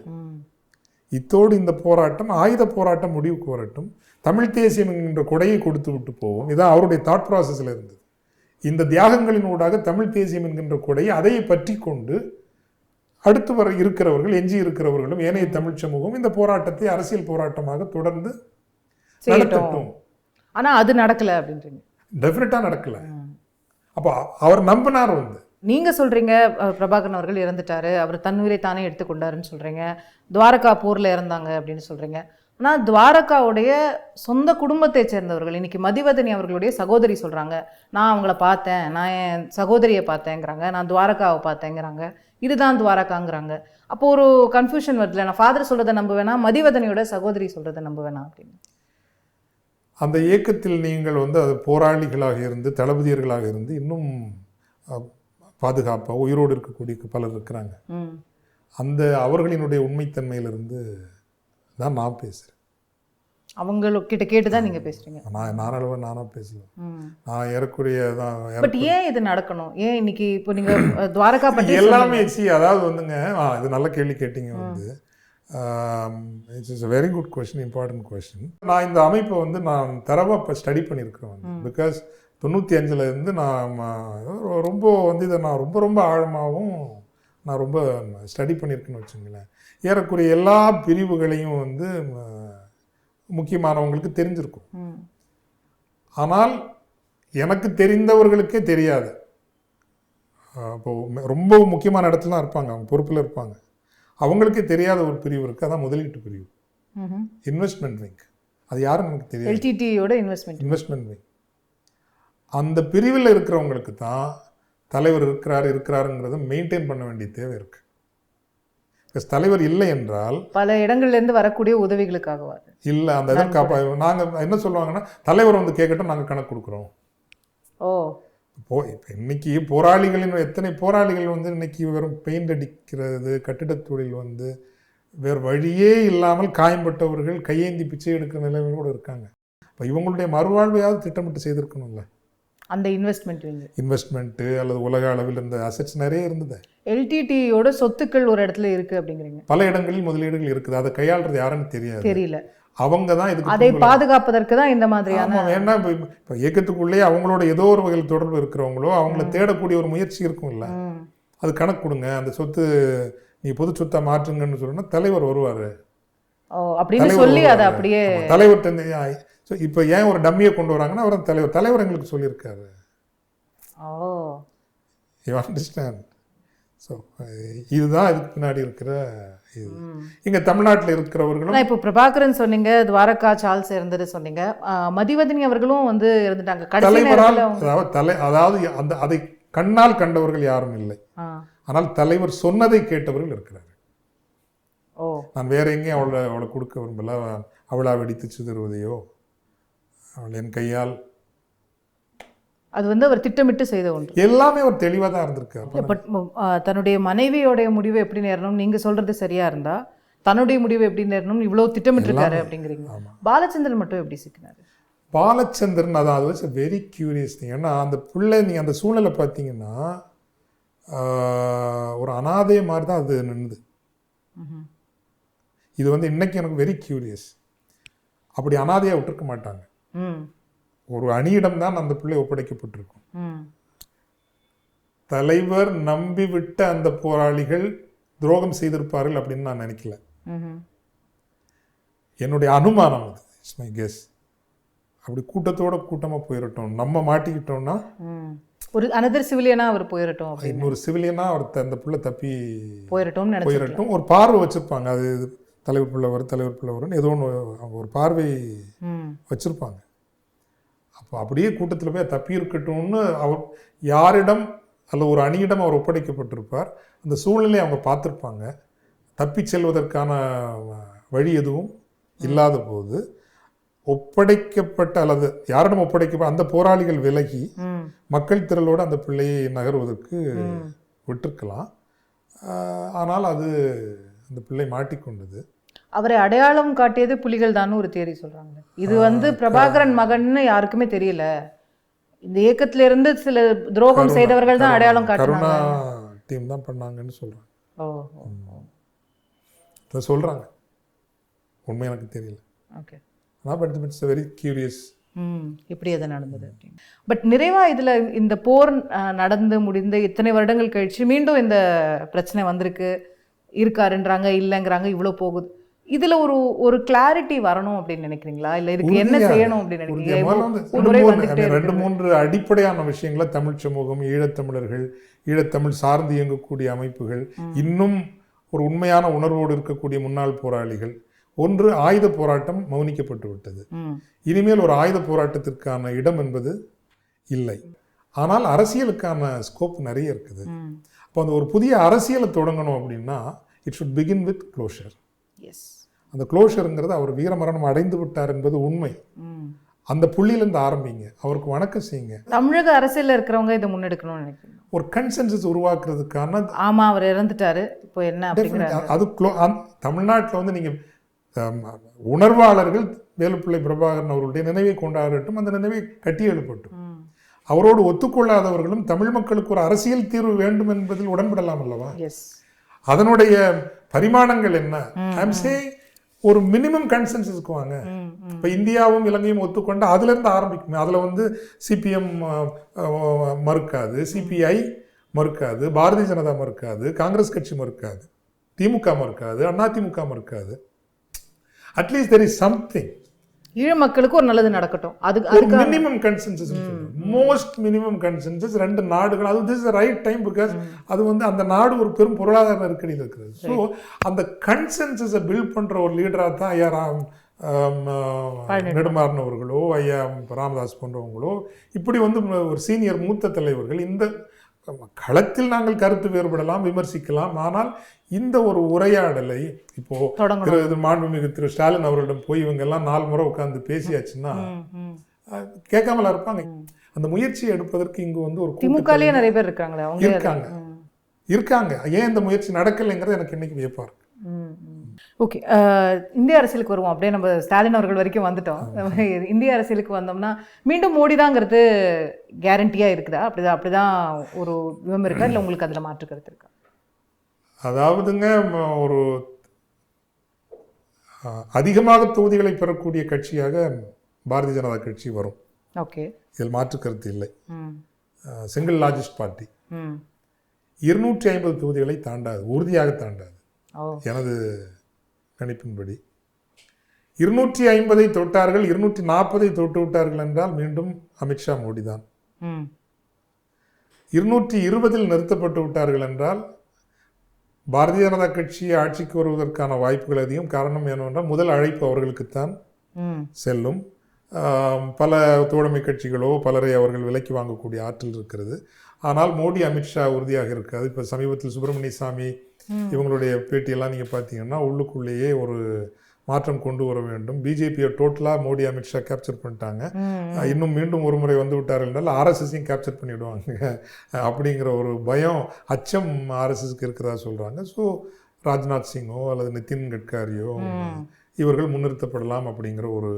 இத்தோடு இந்த போராட்டம் ஆயுத போராட்டம் முடிவுக்கு வரட்டும், தமிழ் தேசியம் என்கின்ற கொடையை கொடுத்து விட்டு போவோம், இதான் அவருடைய தாட் ப்ராசஸில் இருந்தது. இந்த தியாகங்களின் ஊடாக தமிழ் தேசியம் என்கின்ற கொடையை அதை பற்றி கொண்டு அடுத்து வர இருக்கிறவர்கள், எஞ்சி இருக்கிறவர்களும் ஏனைய தமிழ் சமூகம் இந்த போராட்டத்தை அரசியல் போராட்டமாக தொடர்ந்து நடத்தட்டும். ஆனா அது நடக்கல அப்படின்றீங்க? டெஃபினட்டா நடக்கல. அப்போ அவர் நம்பினார். வந்து நீங்க சொல்றீங்க பிரபாகரன் அவர்கள் இறந்துட்டாரு, அவர் தன்னுயிரை தானே எடுத்துக்கொண்டாருன்னு சொல்றீங்க, துவாரகா போர்ல இறந்தாங்க அப்படின்னு சொல்றீங்க. ஆனால் துவாரகாவுடைய சொந்த குடும்பத்தை சேர்ந்தவர்கள் இன்னைக்கு மதிவதனி அவர்களுடைய சகோதரி சொல்றாங்க, நான் அவங்கள பார்த்தேன், நான் என் சகோதரியை பார்த்தேங்கிறாங்க, நான் துவாரகாவை பார்த்தேங்கிறாங்க, இதுதான் துவாரகாங்கிறாங்க. அப்போ ஒரு கன்ஃபியூஷன் வருதுல, நான் ஃபாதர் சொல்றதை நம்புவேனா, மதிவதனியோட சகோதரி சொல்றதை நம்புவேனா அப்படின்னு. அந்த இயக்கத்தில் நீங்கள் வந்து அது போராளிகளாக இருந்து தளபதியர்களாக இருந்து இன்னும் பாதுகாப்பாக உயிரோடு இருக்கக்கூடிய பலர் இருக்கிறாங்க. அந்த அவர்களினுடைய உண்மைத்தன்மையிலிருந்து தான் நான் பேசுகிறேன். அவங்கக்கிட்ட கேட்டு தான் நீங்கள் பேசுகிறீங்க? நானாக பேசுவேன். நான் ஏறக்குறைய தான். பட் ஏன் இது நடக்கணும்? ஏன் இன்னைக்கு இப்போ நீங்கள் துவாரகா பற்றி எல்லாமே அதாவது வந்துங்க, இது நல்ல கேள்வி கேட்டீங்க. வந்து it's very good question, important question. நான் இந்த அமைப்பை வந்து நான் தரவாக இப்போ ஸ்டடி பண்ணியிருக்கிறேன். பிகாஸ் 95 நான் ரொம்ப வந்து இதை நான் ரொம்ப ஆழமாகவும் நான் ரொம்ப ஸ்டடி பண்ணியிருக்கேன்னு வச்சுங்களேன். ஏறக்குறைய எல்லா பிரிவுகளையும் வந்து முக்கியமானவங்களுக்கு தெரிஞ்சிருக்கும். ஆனால் எனக்கு தெரிந்தவர்களுக்கே தெரியாது. இப்போது ரொம்ப முக்கியமான இடத்துல தான் இருப்பாங்க, அவங்க பொறுப்பில் இருப்பாங்க, அவங்களுக்கே தெரியாத ஒரு பிரிவு இருக்குது, அதான் முதலீட்டு பிரிவு, இன்வெஸ்ட்மெண்ட் விங். அது யாரும் எனக்கு தெரியாது. எல்டிடியோட இன்வெஸ்ட்மெண்ட் விங். அந்த பிரிவில் இருக்கிறவங்களுக்கு தான் தலைவர் இருக்கிறாருங்கிறத மெயின்டைன் பண்ண வேண்டிய தேவை இருக்குது. தலைவர் இல்லை என்றால் பல இடங்கள்லேருந்து வரக்கூடிய உதவிகளுக்காக இல்லை, அந்த இதை நாங்கள் என்ன சொல்லுவாங்கன்னா, தலைவர் வந்து கேட்கட்டும், நாங்கள் கணக்கு கொடுக்குறோம். இப்போ இன்னைக்கு போராளிகளின் எத்தனை போராளிகள் வந்து இன்னைக்கு வெறும் பெயிண்ட் அடிக்கிறது, கட்டிடத் தொழில் வந்து வேறு வழியே இல்லாமல் காயம்பட்டவர்கள் கையேந்தி பிச்சை எடுக்கிற நிலைமையோடு இருக்காங்க. இப்போ இவங்களுடைய மறுவாழ்வையாவது திட்டமிட்டு செய்திருக்கணும்ல. அந்த இன்வெஸ்ட்மெண்ட் இன்வெஸ்ட்மெண்ட்டு அல்லது உலக அளவில் இருந்த அசெட்ஸ் நிறைய இருந்தது. எல்டிடியோட சொத்துக்கள் ஒரு இடத்துல இருக்கு அப்படிங்கிறீங்க. பல இடங்களில் முதலீடுகள் இருக்குது. அதை கையாளுறது யாருன்னு தெரியல. அவங்க தான் இதுக்கு அதை பாதுகாப்பதற்கு தான் இந்த மாதிரியான. ஏன்னா இப்போ இயக்கத்துக்குள்ளேயே அவங்களோட ஏதோ ஒரு வகையில் தொடர்பு இருக்கிறவங்களோ அவங்கள தேடக்கூடிய ஒரு முயற்சி இருக்கும்ல. அது கணக்கு கொடுங்க, அந்த சொத்து நீ பொது சொத்தை மாற்றுங்கன்னு சொன்னா தலைவர் வருவார் அப்படின்னு சொல்லி அதை அப்படியே தலைவர். இப்போ ஏன் ஒரு டம்மியை கொண்டு வராங்கன்னா அவர் தலைவர் எங்களுக்கு சொல்லியிருக்காரு. You understand? ஸோ இதுதான் இதுக்கு பின்னாடி இருக்கிற இது. இங்கே தமிழ்நாட்டில் இருக்கிறவர்களும் இப்போ பிரபாகரன் சொன்னீங்க, துவாரகா சார்ல்ஸ் இருந்தது சொன்னீங்க, மதிவதனி அவர்களும் வந்து இருந்துட்டாங்க தலைவரால். அதாவது அந்த அதை கண்ணால் கண்டவர்கள் யாரும் இல்லை, ஆனால் தலைவர் சொன்னதை கேட்டவர்கள் இருக்கிறார்கள். நான் வேற எங்கேயும் அவளை கொடுக்க விரும்பல, அவளா வெடித்து சிதறுவதையோ அவள் என் கையால். அது வந்து அவர் திட்டமிட்டு செய்த ஒன்று. எல்லாமே அவர் தெளிவாக தான் இருந்திருக்காரு. பட் தன்னுடைய மனைவியோடைய முடிவு எப்படி நேரணும் நீங்க சொல்றது சரியா இருந்தா, தன்னுடைய முடிவு எப்படி நேரணும் இவ்வளவு திட்டமிட்டு இருக்காரு அப்படிங்கிறீங்க. பாலச்சந்திரன் மட்டும் எப்படி சிக்கினாரு? பாலச்சந்திரன் அதாவது வெரி கியூரியஸ் திங். ஏன்னா அந்த பிள்ளை நீங்கள் அந்த சூழ்நிலை பார்த்தீங்கன்னா ஒரு அனாதை மாதிரி தான் அது நின்றுது. இது வந்து இன்னைக்கு எனக்கு வெரி கியூரியஸ். அப்படி அனாதையாக விட்டுருக்க மாட்டாங்க. ஒரு அணியிடம் தான் அந்த பிள்ளை ஒப்படைக்கப்பட்டிருக்கும். தலைவர் நம்பி விட்ட அந்த போராளிகள் துரோகம் செய்திருப்பார்கள் அப்படின்னு நான் நினைக்கல. என்னுடைய அனுமானம் அது, இட்ஸ் மை கெஸ். அப்படி கூட்டத்தோட கூட்டமா போயிடட்டும், நம்ம மாட்டிக்கிட்டோம்னா ஒரு அனதர் சிவிலியனா அவர் போயிடட்டும், இன்னொரு சிவிலியனா அவர் அந்த பிள்ளை தப்பி போயிடட்டும் ஒரு பார்வை வச்சிருப்பாங்க. அது தலைவர் பிள்ளை வரும்னு ஏதோ ஒன்று அவங்க ஒரு பார்வை வச்சிருப்பாங்க. அப்போ அப்படியே கூட்டத்தில் போய் தப்பி இருக்கட்டும்னு அவர் யாரிடம் அல்ல ஒரு அணியிடம் அவர் ஒப்படைக்கப்பட்டிருப்பார். அந்த சூழ்நிலையை அவங்க பார்த்துருப்பாங்க. தப்பி செல்வதற்கான வழி எதுவும் இல்லாத போது ஒப்படைக்கப்பட்ட அல்லது யாரிடம் ஒப்படைக்கப்பட்ட அந்த போராளிகள் விலகி மக்கள் திரளோடு அந்த பிள்ளையை நகர்வதற்கு விட்டிருக்கலாம். ஆனால் அது அந்த பிள்ளை மாட்டிக்கொண்டது. அவரை அடையாளம் காட்டியது புலிகள் தான் ஒரு தியரி சொல்றாங்க. இது வந்து பிரபாகரன் மகன்னு யாருக்குமே தெரியல, இந்த இயக்கத்துல இருந்து சில துரோகம் செய்தவர்கள் தான் அடையாளம் காட்டினாங்க, கருணா டீம் தான் பண்ணாங்கன்னு சொல்றாங்க. சொல்றாங்க, உண்மை எனக்கு தெரியல. Okay, but it's very curious இப்படி எது நடந்தது அப்படின்னு. பட் நிறைவா இதுல இந்த போர் நடந்து முடிந்து இத்தனை வருடங்கள் கழிச்சு மீண்டும் இந்த பிரச்சனை வந்திருக்கு, இருக்காருன்றாங்க இல்லைங்கிறாங்க, இவ்வளோ போகுது. இதுல ஒரு கிளாரிட்டி வரணும் அப்படின்னு நினைக்கிறீங்களா, இல்ல இதுக்கு என்ன செய்யணும் அப்படின்னு நினைக்கிறீங்க? 2-3 அடிப்படையான விஷயங்களை தமிழ் சமூகம், ஈழத்தமிழர்கள், ஈழத்தமிழ் சார்ந்து இயங்கக்கூடிய அமைப்புகள், இன்னும் ஒரு உண்மையான உணர்வோடு இருக்கக்கூடிய முன்னாள் போராளிகள். ஒன்று, ஆயுத போராட்டம் மௌனிக்கப்பட்டு விட்டது. இனிமேல் ஒரு ஆயுத போராட்டத்திற்கான இடம் என்பது இல்லை. ஆனால் அரசியலுக்கான ஸ்கோப் நிறைய இருக்குது. அப்போ அந்த ஒரு புதிய அரசியலை தொடங்கணும் அப்படின்னா it should begin with closure. அந்த க்ளோஷருங்கிறது அவர் வீரமரணம் அடைந்து விட்டார் என்பது உண்மை. அந்த புள்ளியிலேருந்து ஆரம்பிங்க, அவருக்கு வணக்கம் செய்யுங்க. தமிழக அரசியலில் இருக்கிறவங்க இதை முன்னெடுக்கணும்னு நினைக்கிறேன். ஒரு கன்சென்சஸ் உருவாக்குறதுக்கான. ஆமாம், அவர் இறந்துட்டாரு, இப்போ என்ன அது தமிழ்நாட்டில் வந்து நீங்கள் உணர்வாளர்கள் வேலுப்பிள்ளை பிரபாகரன் அவர்களுடைய நினைவை கொண்டாடட்டும், அந்த நினைவை கட்டி எழுப்பட்டும். அவரோடு ஒத்துக்கொள்ளாதவர்களும் தமிழ் மக்களுக்கு ஒரு அரசியல் தீர்வு வேண்டும் என்பதில் உடன்படலாம் அல்லவா? அதனுடைய பரிமாணங்கள் என்ன? ஐம் சேயிங் ஒரு மினிமம் கன்சென்சஸ்க்கு வாங்க. இப்போ இந்தியாவும் இலங்கையும் ஒத்துக்கொண்டு அதுலேருந்து ஆரம்பிக்குமே. அதில் வந்து சிபிஎம் மறுக்காது, சிபிஐ மறுக்காது, பாரதிய ஜனதா மறுக்காது, காங்கிரஸ் கட்சி மறுக்காது, திமுக மறுக்காது, அதிமுக மறுக்காது. At least there is something. ஈழ மக்களுக்கு ஒரு நல்லது நடக்கட்டும், அதுக்கு minimum consensus, most minimum consensus. 2 நாடுகள், அது this is right time. Because அது வந்து அந்த நாடு ஒரு பெரும் பொருளாதார நெருக்கடியில் இருக்கிறது. ஸோ அந்த கன்சென்சஸை பில்ட் பண்ணுற ஒரு லீடராக தான் ஐயா நெடுமாறன் அவர்களோ, ஐயா ராமதாஸ் போன்றவங்களோ, இப்படி வந்து ஒரு சீனியர் மூத்த தலைவர்கள். இந்த களத்தில் நாங்கள் கருத்து வேறுபடலாம், விமர்சிக்கலாம், ஆனால் இந்த ஒரு உரையாடலை இப்போ மாண்புமிகு திரு ஸ்டாலின் அவர்களிடம் போய் இவங்க எல்லாம் 4 முறை உட்கார்ந்து பேசியாச்சுன்னா கேட்காமல இருப்பாங்க. அந்த முயற்சியை எடுப்பதற்கு இங்கு வந்து ஒரு திமுகலயே நிறைய பேர் இருக்காங்க. ஏன் இந்த முயற்சி நடக்கலைங்கிறது எனக்கு இன்னைக்கு வியப்பா இருக்கு. ஓகே, இந்திய அரசியலுக்கு வருவோம். அப்படியே நம்ம ஸ்டாலின் அவர்கள் வரைக்கும் வந்துட்டோம். இந்திய அரசியலுக்கு வந்தோம்னா மீண்டும் மோடி தாங்கிறது கேரண்டியாக இருக்குதா? அப்படிதான் ஒரு விவரம் இருக்கா, இல்லை உங்களுக்கு அதில் மாற்று கருத்து இருக்கா? அதாவதுங்க ஒரு அதிகமாக தொகுதிகளை பெறக்கூடிய கட்சியாக பாரதிய ஜனதா கட்சி வரும். ஓகே, இதில் மாற்று கருத்து இல்லை. Single largest party. 250 தொகுதிகளை தாண்டாது, உறுதியாக தாண்டாது எனது கணிப்பின்படி. 250 தொட்டார்கள், 240 தொட்டு விட்டார்கள் என்றால் மீண்டும் அமித்ஷா மோடி தான். 220 நிறுத்தப்பட்டு விட்டார்கள் என்றால் பாரதிய ஜனதா கட்சி ஆட்சிக்கு வருவதற்கான வாய்ப்புகள் அதிகம். காரணம் என்னவென்றால் முதல் அழைப்பு அவர்களுக்குத்தான் செல்லும். பல தோழமை கட்சிகளோ பலரை அவர்கள் விலைக்கு வாங்கக்கூடிய ஆற்றல் இருக்கிறது. ஆனால் மோடி அமித்ஷா உறுதியாக இருக்காது. இப்போ சமீபத்தில் சுப்பிரமணிய சாமி இவங்களுடைய பேட்டியெல்லாம் நீங்கள் பார்த்தீங்கன்னா உள்ளுக்குள்ளேயே ஒரு மாற்றம் கொண்டு வர வேண்டும். பிஜேபியை டோட்டலாக மோடி அமித்ஷா கேப்சர் பண்ணிட்டாங்க. இன்னும் மீண்டும் ஒரு முறை வந்து விட்டார்கள் என்றால் ஆர்எஸ்எஸையும் கேப்சர் பண்ணிவிடுவாங்க அப்படிங்கிற ஒரு பயம், அச்சம் ஆர்எஸ்எஸ்க்கு இருக்கிறதா சொல்கிறாங்க. ஸோ ராஜ்நாத் சிங்கோ அல்லது நிதின் கட்காரியோ இவர்கள் முன்னிறுத்தப்படலாம் அப்படிங்கிற ஒரு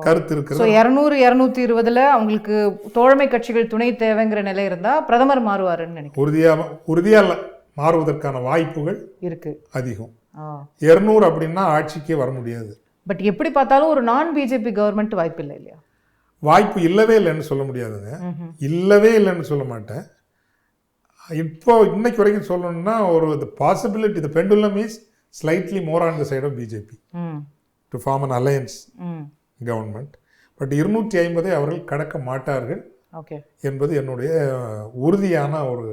கருத்து இருக்கிறது. 200-220 அவங்களுக்கு தோழமை கட்சிகள் துணை தேவைங்கிற நிலை இருந்தால் பிரதமர் மாறுவாருன்னு நினைக்கிறேன். உறுதியாக மாறுவதற்கான வாய்ப்புகள் இருக்கு அதிகம். 200 அப்படின்னா ஆட்சிக்கே வர முடியாது. பட் எப்படி பார்த்தாலும் ஒரு நான் பிஜேபி கவர்மெண்ட் வாய்ப்பு இல்லை இல்லையா? வாய்ப்பு இல்லவே இல்லைன்னு சொல்ல முடியாதுங்க. இல்லவே இல்லைன்னு சொல்ல மாட்டேன். இப்போ இன்னைக்கு வரைக்கும் சொல்லணும்னா ஒரு possibility, the pendulum is slightly more on the side of BJP to form an alliance government. But 250 அவர்கள் கடக்க மாட்டார்கள் என்பது என்னுடைய உறுதியான ஒரு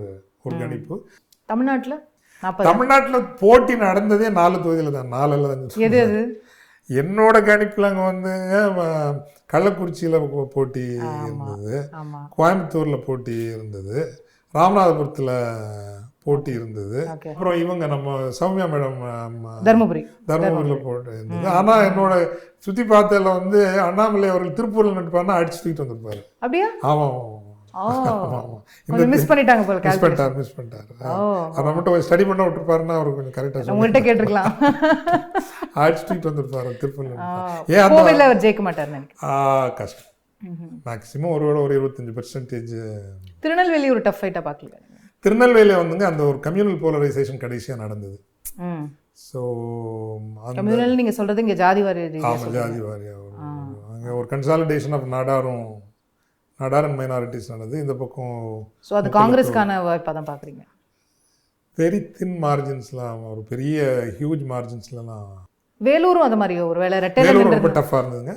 கணிப்பு. தமிழ்நாட்டில் போட்டி நடந்ததே 4 தொகுதியில் தான். 4 அல்ல, என்னோட கணிப்பில் அங்கே வந்து கள்ளக்குறிச்சியில் போட்டி இருந்தது, கோயம்புத்தூரில் போட்டி இருந்தது, ராமநாதபுரத்தில் போட்டி இருந்தது, அப்புறம் இவங்க நம்ம சௌமியா மேடம் தர்மபுரியில் போட்டி இருந்தது. ஆனால் என்னோட சுற்றி பார்த்ததில் வந்து அண்ணாமலை அவர்கள் திருப்பூரில் நினைப்பாருன்னா அடிச்சு தூக்கிட்டு வந்திருப்பாரு. அப்படியா? ஆமாம், மிஸ் பண்ணிட்டார். அதை மட்டும் ஸ்டடி பண்ண விட்டுருப்பாருன்னா அவர் கொஞ்சம் கரெக்டாக உங்கள்கிட்ட கேட்டிருக்கலாம். அடிச்சு தூக்கிட்டு வந்திருப்பாரு திருப்பூரில். ஏன் ஜெயிக்க மாட்டார்? கஷ்டம். மேக்ஸிமம் ஒரு 25%. திருநெல்வேலி ஒரு டஃப் ஃபைட்டாக பார்க்கல. திருநெல்வேலியில் வந்துங்க அந்த ஒரு கம்யூனல் போலரைசேஷன் கடைசியாக நடந்தது. ஸோ கம்யூனல் நீங்கள் சொல்கிறது இங்கே ஜாதிவாரி. ஆமாம், ஜாதிவாரியாக அங்கே ஒரு consolidation of Nadar and minorities நடந்தது. இந்த பக்கம் ஸோ அது காங்கிரஸ்க்கான வாய்ப்பாக தான் பார்க்குறீங்க? வெரி தின் மார்ஜின்ஸ்லாம், ஒரு பெரிய ஹியூஜ் மார்ஜின்ஸ்லாம். வேலூரும் அது மாதிரி ஒரு வேலை வேலூர் ரொம்ப டஃப்பாக இருந்ததுங்க,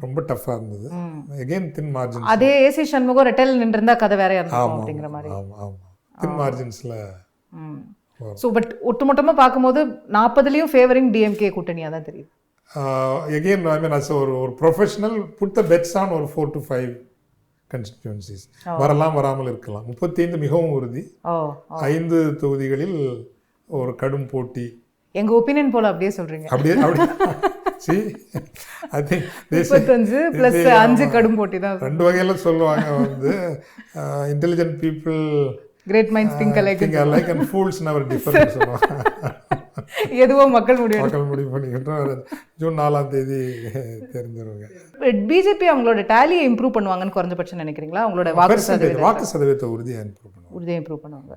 ரொம்ப டஃப்பாக இருந்தது. அகைன் தின் மார்ஜின். அதே ஏசி சண்முகம் ரெட்டையில் நின்றுருந்தா கதை வேறையாக இருக்கும் அப்படிங்கிற மாதிரி. ஆமாம் ஆமாம், தின் மார்ஜின்ஸில். ஸோ பட் ஒட்டுமொத்தமாக பார்க்கும்போது 40லையும் ஃபேவரிங் டிஎம்கே கூட்டணியாக தான் தெரியுது. எகெயின் ஐ மீன் அஸ் ஒரு professional put the bets on ஒரு 4 to 5 கன்ஸ்டிட்யூன்சிஸ். வரலாம், வராமல் இருக்கலாம். 35 மிகவும் உறுதி. 5 தொகுதிகளில் ஒரு கடும் போட்டி. எங்க ஒப்பீனியன் போல அப்படியே சொல்றீங்க. அப்படியே see I think 35 plus 5 கடும் போட்டி தான். ரெண்டு வகையில சொல்லுவாங்க வந்து intelligent people, great minds think alike and fools never differ சொல்லுவாங்க. எதுவோ மக்கள் முடிவு பண்ணிக்கிட்டோம். ஜூன் 4ஆம் தேதி தெரிஞ்சிருவாங்க. பிஜேபி அவங்களோட டேலியை இம்ப்ரூவ் பண்ணுவாங்கன்னு குறைஞ்சபட்சம் நினைக்கிறீங்களா? அவங்களோட வாக்கு சதவீதத்தை உறுதியாக இம்ப்ரூவ் பண்ணுவாங்க.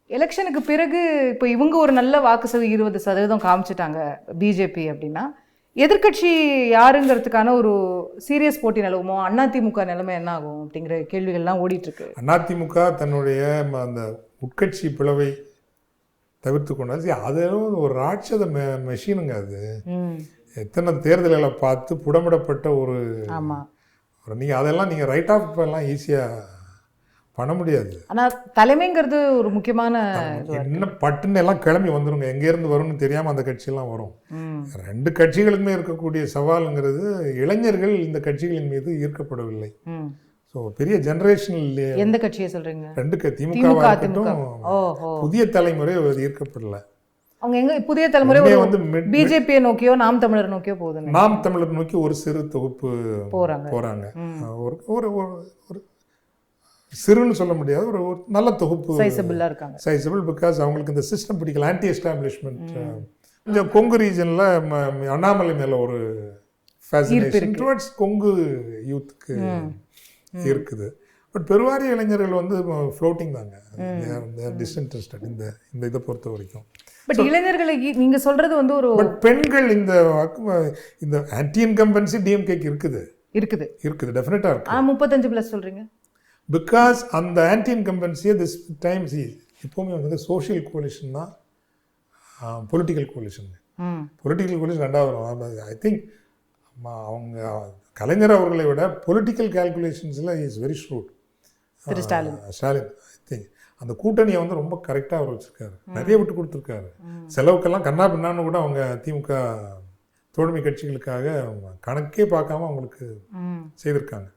எலெக்ஷனுக்கு பிறகு இப்போ இவங்க ஒரு நல்ல வாக்கு 20% காமிச்சிட்டாங்க பிஜேபி அப்படின்னா, எதிர்கட்சி யாருங்கிறதுக்கான ஒரு சீரியஸ் போட்டி நிலவுமோ? அதிமுக நிலைமை என்ன ஆகும் அப்படிங்கிற கேள்விகள்லாம் ஓடிட்டு இருக்கு. அதிமுக தன்னுடைய அந்த உட்கட்சி பிளவை தவிர்த்து கொண்டாச்சு. அதெல்லாம் ஒரு ராட்சத மெஷினுங்க. அது எத்தனை தேர்தல்களை பார்த்து புடமிடப்பட்ட ஒரு நீங்கள் அதெல்லாம் நீங்கள் ரைட் ஆஃப் எல்லாம் ஈஸியாக பண்ண முடியாது. ஆனால் தலைமைங்கிறது ஒரு முக்கியமான என்ன பட்டுன்னு எல்லாம் கிளம்பி வந்துடுங்க. எங்கேருந்து வரும்னு தெரியாமல் அந்த கட்சியெல்லாம் வரும். 2 கட்சிகளுக்குமே இருக்கக்கூடிய சவாலுங்கிறது இளைஞர்கள் இந்த கட்சிகளின் மீது ஈர்க்கப்படவில்லை. ஸோ பெரிய ஜெனரேஷனல் இல்லையே. எந்த கட்சியை சொல்கிறீங்க? 2 திமுக புதிய தலைமுறை ஈர்க்கப்படல. அவங்க எங்க புதிய தலைமுறை வந்து பிஜேபியை நோக்கியோ நாம் தமிழர் நோக்கியோ போகுது. நாம் தமிழர் நோக்கி ஒரு சிறு தொகுப்பு போறாங்க. ஒரு சிறுன்னு சொல்ல முடியாது, ஒரு நல்ல தொகுப்பு. சைசபிளாக இருக்காங்க. சைசபிள் பிகாஸ் அவங்களுக்கு இந்த சிஸ்டம் பிடிக்கல. ஆன்டி எஸ்டாப்ளிஷ்மெண்ட் கொஞ்சம் கொங்கு ரீஜனில் அண்ணாமலை மேலே ஒரு ஃபேசினேஷன் டுவர்ட்ஸ் கொங்கு யூத்துக்கு இருக்குது. பட் பெருவாரிய இளைஞர்கள் வந்து ஃப்ளோட்டிங் தாங்க, டிஸ்இன்ட்ரெஸ்டட் இந்த இதை பொறுத்த வரைக்கும். பட் இளைஞர்களை நீங்க சொல்றது வந்து ஒரு பட் பெண்கள் இந்த ஆன்டி இன்கம்பன்சி டிஎம்கேக்கு இருக்குது டெஃபினட்டாக இருக்குது. 35+ சொல்றீங்க. பிகாஸ் அந்த ஆன்டி இன்கம்பன்சியை திஸ் டைம் எப்போவுமே வந்து சோஷியல் கோலிஷன் தான் பொலிட்டிக்கல் கோலிஷன். பொலிட்டிக்கல் கோலிஷன் ரெண்டாவது வரும். ஐ திங்க் அவங்க கலைஞர் அவர்களை விட பொலிட்டிக்கல் கால்குலேஷன்ஸில் is very shrewd Stalin. I think அந்த கூட்டணியை வந்து ரொம்ப கரெக்டாக அவர் வச்சுருக்காரு, நிறைய விட்டு கொடுத்துருக்காரு. செலவுக்கெல்லாம் கண்ணா பின்னான்னு கூட அவங்க திமுக தோழமை கட்சிகளுக்காக கணக்கே பார்க்காம அவங்களுக்கு செய்திருக்காங்க.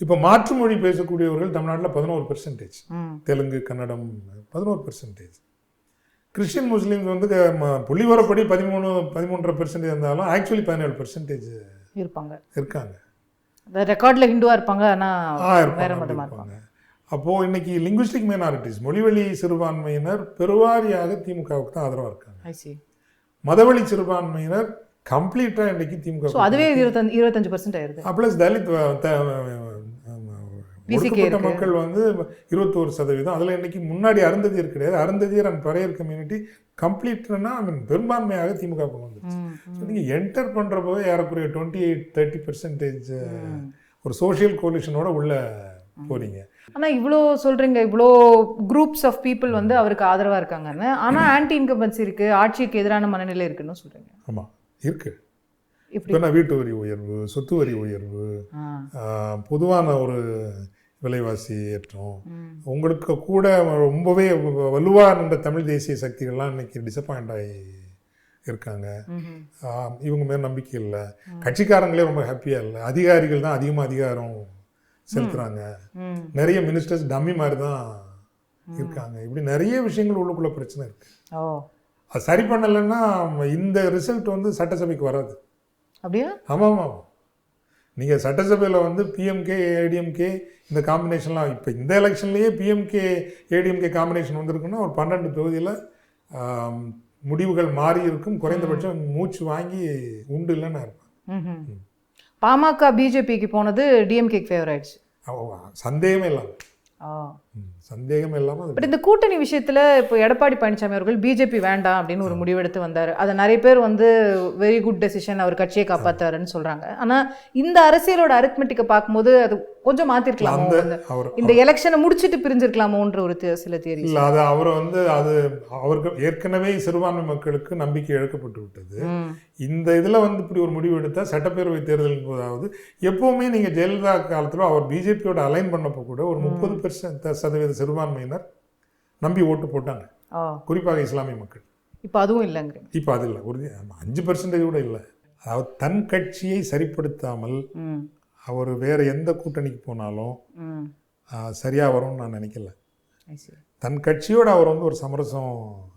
இப்போ மாற்று மொழி பேசக்கூடியவர்கள் தமிழ்நாட்டில் 11%, தெலுங்கு கன்னடம் 11%. கிறிஸ்டின் முஸ்லீம்ஸ் வந்து புள்ளிவரப்படி 13.5% இருந்தாலும் ஆக்சுவலி 17% இருக்காங்க. ரெக்கார்டில் ஹிந்துவாக இருப்பாங்க, ஆனால் வேற மதமாக இருப்பாங்க. அப்போது இன்னைக்கு லிங்குவிஸ்டிக் மைனாரிட்டிஸ் மொழிவழி சிறுபான்மையினர் பெருவாரியாக திமுகவுக்கு தான் ஆதரவாக இருக்காங்க. மதவழி சிறுபான்மையினர் கம்ப்ளீட்டாக இன்னைக்கு திமுக, அதுவே 25% ஆயிருது. ப்ளஸ் தலித் ஒடுக்கப்பட்ட மக்கள் வந்து 21%. அதில் இன்னைக்கு முன்னாடி அருந்ததியர் கிடையாது. அருந்ததியர் அண்ட் பறையர் கம்யூனிட்டி கம்ப்ளீட்னா பெரும்பான்மையாக திமுக வந்துருச்சு. நீங்கள் என்டர் பண்ணுறப்போ ஏறக்குறைய 28-30% ஒரு சோஷியல் கோலிஷனோட உள்ள போறீங்க. ஆனால் இவ்வளோ சொல்கிறீங்க, இவ்வளோ குரூப்ஸ் ஆஃப் பீப்புள் வந்து அவருக்கு ஆதரவாக இருக்காங்கன்னு. ஆனால் ஆன்டி இன்கம்பன்சி இருக்குது, ஆட்சிக்கு எதிரான மனநிலை இருக்குன்னு சொல்கிறீங்க. ஆமாம் இருக்குது. இப்போ வீட்டு வரி உயர்வு, சொத்து வரி உயர்வு, பொதுவான ஒரு விலைவாசி ஏற்றம், உங்களுக்கு கூட ரொம்பவே வலுவாக நின்ற தமிழ் தேசிய சக்திகள்லாம் இன்னைக்கு டிசப்பாயிண்ட் ஆகி இருக்காங்க. இவங்க மேலே நம்பிக்கை இல்லை, கட்சிக்காரங்களே ரொம்ப ஹாப்பியாக இல்லை, அதிகாரிகள் தான் அதிகமாக அதிகாரம் செலுத்துறாங்க, நிறைய மினிஸ்டர்ஸ் டம்மி மாதிரி தான் இருக்காங்க. இப்படி நிறைய விஷயங்கள் உள்ளுக்குள்ள பிரச்சனை இருக்கு. அது சரி பண்ணலைன்னா இந்த ரிசல்ட் வந்து சட்டசபைக்கு வராது. அப்படியா? ஆமாம் ஆமாம். நீங்கள் சட்டசபையில் வந்து பிஎம்கே ஏடிஎம்கே இந்த காம்பினேஷன்லாம் இப்போ இந்த எலெக்ஷன்லேயே பிஎம்கே ஏடிஎம்கே காம்பினேஷன் வந்திருக்குன்னா ஒரு 12 தொகுதியில் முடிவுகள் மாறி இருக்கும். குறைந்தபட்சம் மூச்சு வாங்கி உண்டு இல்லைன்னு இருப்பேன். பாமக பிஜேபிக்கு போனது டிஎம்கே ஃபேவர் ஆயிடுச்சு, சந்தேகமே இல்லாமல். சந்தேகம் இல்லாமல். பட் இந்த கூட்டணி விஷயத்தில் இப்போ எடப்பாடி பழனிசாமி அவர்கள் பிஜேபி வேண்டாம் அப்படின்னு ஒரு முடிவெடுத்து வந்தார். அதை நிறைய பேர் வந்து வெரி குட் டெசிஷன், அவர் கட்சியை காப்பாற்றாருன்னு சொல்கிறாங்க. ஆனால் இந்த அரசியலோட அரித்மெட்டிக்கை பார்க்கும்போது அது கொஞ்சம் மாற்றிருக்கலாமோ, இந்த எலெக்ஷனை முடிச்சுட்டு பிரிஞ்சிருக்கலாமோன்ற ஒரு சில தியரி. இல்லை, அது அவர் வந்து அது அவருக்கு ஏற்கனவே சிறுபான்மை மக்களுக்கு நம்பிக்கை இழக்கப்பட்டு விட்டது. இந்த இதில் வந்து இப்படி ஒரு முடிவு எடுத்தால் சட்டப்பேரவை தேர்தல் போதாவது எப்போவுமே நீங்கள் ஜெயலலிதா காலத்தில் அவர் பிஜேபியோட அலைன் பண்ணப்போ கூட ஒரு 30% சிறுபான்மையினர் நம்பி ஓட்டு போட்டாங்க, குறிப்பாக இஸ்லாமிய மக்கள். இப்போ அதுவும் இல்லைங்க. இப்போ அது இல்லை, ஒரு 5% கூட இல்லை. அதாவது தன் கட்சியை சரிப்படுத்தாமல் அவர் வேறு எந்த கூட்டணிக்கு போனாலும் சரியாக வரும்னு நான் நினைக்கல. தன் கட்சியோடு அவர் வந்து ஒரு சமரசம்,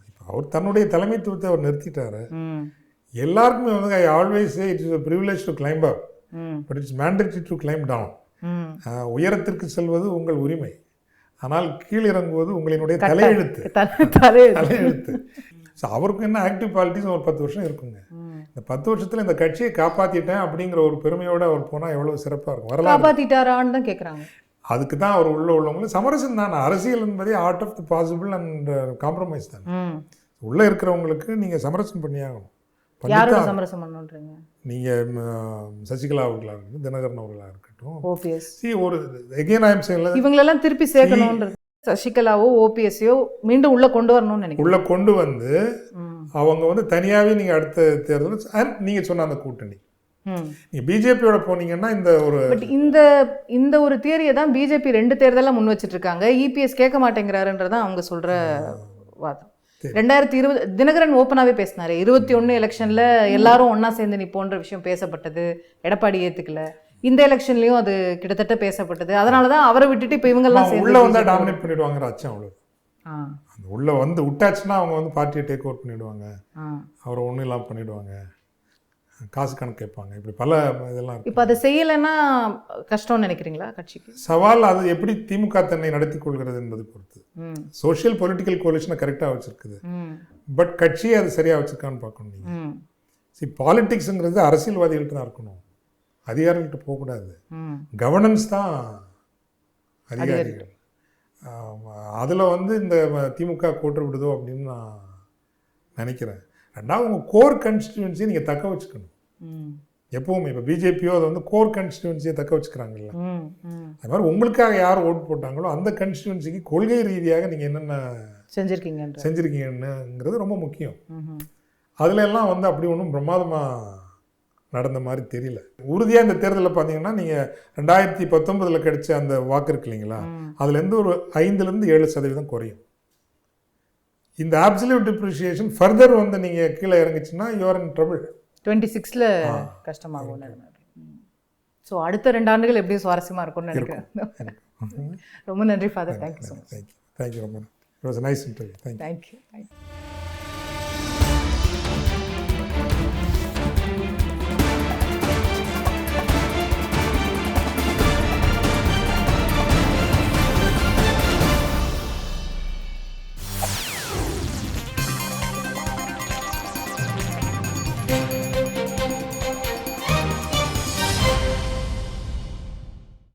இப்போ அவர் தன்னுடைய தலைமைத்துவத்தை அவர் நிறுத்திட்டாரு. எல்லாருக்குமே வந்து I always say it is a privilege to climb up, but it's mandatory to climb down. உயரத்திற்கு செல்வது உங்கள் உரிமை, ஆனால் கீழிறங்குவது உங்களினுடைய தலையெழுத்து. ஸோ அவருக்கு என்ன ஆக்டிவ் பாலிட்டிக்ஸ் ஒரு 10 வருஷம் இருக்குங்க. இந்த 10 வருஷத்தில் இந்த கட்சியை காப்பாற்றிட்டேன் அப்படிங்கிற ஒரு பெருமையோடு அவர் போனால் எவ்வளோ சிறப்பாக இருக்கும். வரலாறு காப்பாற்றிட்டாரான்னு தான் கேட்குறாங்க. அதுக்கு தான் அவர் உள்ளவங்களும் சமரசம் தான். அரசியல் என்பதே art of the possible and compromise தான். உள்ளே இருக்கிறவங்களுக்கு நீங்கள் சமரசம் பண்ணியாகணும். சமரசம் பண்ணுறீங்க நீங்கள் சசிகலா அவர்களாக இருக்கட்டும், தினகரன் அவர்களாக இருக்கட்டும், ஒரு எகெயின் ஐ எம் சேயிங் இவங்களெல்லாம் திருப்பி சேர்க்கணுன்றது. சசிகலாவோ ஓபிஎஸ்ஸையோ மீண்டும் உள்ளே கொண்டு வரணும்னு நினைக்கிறேன். உள்ளே கொண்டு வந்து அவங்க வந்து தனியாகவே நீங்கள் அடுத்த தேர்தல் நீங்கள் சொன்ன அந்த கூட்டணி நீங்கள் பிஜேபியோட போனீங்கன்னா இந்த ஒரு இந்த ஒரு தியரியை தான் பிஜேபி 2 தேர்தலாக முன் வச்சுட்டு இருக்காங்க. இபிஎஸ் கேட்க மாட்டேங்கிறாருன்றதான் அவங்க சொல்கிற வாதம். 2020 தினகரன் ஓப்பனாகவே பேசினாரு. 21 எலெக்ஷனில் எல்லாரும் ஒன்றா சேர்ந்து நிப்போன்ற விஷயம் பேசப்பட்டது, எடப்பாடி ஏற்றுக்கல. இந்த எலெக்ஷன்லையும் அது கிட்டத்தட்ட பேசப்பட்டது. அதனால தான் அவரை விட்டுட்டு இப்போ இவங்கெல்லாம் சேர்ந்து உள்ளே வந்தால் டாமினேட் பண்ணிவிடுவாங்க அச்சம். அவ்வளோ அந்த உள்ளே வந்து விட்டாச்சுன்னா அவங்க வந்து பார்ட்டியை டேக் ஓவர் பண்ணிவிடுவாங்க, அவரை ஒன்றும் இல்லாமல் பண்ணிவிடுவாங்க. காசு கணக்கு கேட்பாங்க, இப்படி பல இதெல்லாம் இருக்கு. இப்போ அதை செய்யலைன்னா கஷ்டம்னு நினைக்கிறீங்களா கட்சிக்கு? சவால் அது எப்படி திமுக தன்னை நடத்தி கொள்கிறது என்பது பொறுத்து. சோஷியல் பொலிட்டிக்கல் கோலிஷனை கரெக்டாக வச்சுருக்குது, பட் கட்சியை அது சரியாக வச்சுருக்கான்னு பார்க்கணும் நீங்கள். பாலிட்டிக்ஸுங்கிறது அரசியல்வாதிகள்கிட்ட தான் இருக்கணும், அதிகாரிகள்கிட்ட போகக்கூடாது. கவர்னன்ஸ் தான் அதிகாரிகள். அதில் இந்த திமுக கோட்டை விடுதோ அப்படின்னு நான் நினைக்கிறேன். ரெண்டாவது உங்கள் கோர் கன்ஸ்டிடுவன்சியை நீங்கள் தக்க வச்சுக்கணும் எப்போவுமே. இப்போ பிஜேபியோ அதை கோர் கன்ஸ்டிடுவன்சியை தக்க வச்சுக்கிறாங்கல்ல, அது மாதிரி உங்களுக்காக யார் ஓட்டு போட்டாங்களோ அந்த கன்ஸ்டிடுவன்சிக்கு கொள்கை ரீதியாக நீங்கள் என்னென்ன செஞ்சுருக்கீங்கங்கிறது ரொம்ப முக்கியம். அதுல எல்லாம் அப்படி ஒன்றும் பிரமாதமாக நடந்த மாதிரி தெரியல. உறுதியாக இந்த தேர்தலில் பார்த்தீங்கன்னா நீங்கள் 2019 கிடைச்ச அந்த வாக்கு இருக்கு இல்லைங்களா, அதுலேருந்து ஒரு 5-7% குறையும். இந்த அப்சல்யூட் டிப்ரிசியேஷன் ஃபர்தர் நீங்கள் கீழே இறங்குச்சுன்னா யூஆர் இன் ட்ரபிள். 26ல் கஷ்டமாகும். ஸோ அடுத்த 2 ஆண்டுகள் எப்படியும் சுவாரஸ்யமாக இருக்கும்னு நினைக்கிறேன். ரொம்ப நன்றி father. Thank you so much. Thank you ரொம்ப. It was nice interview. Thank you.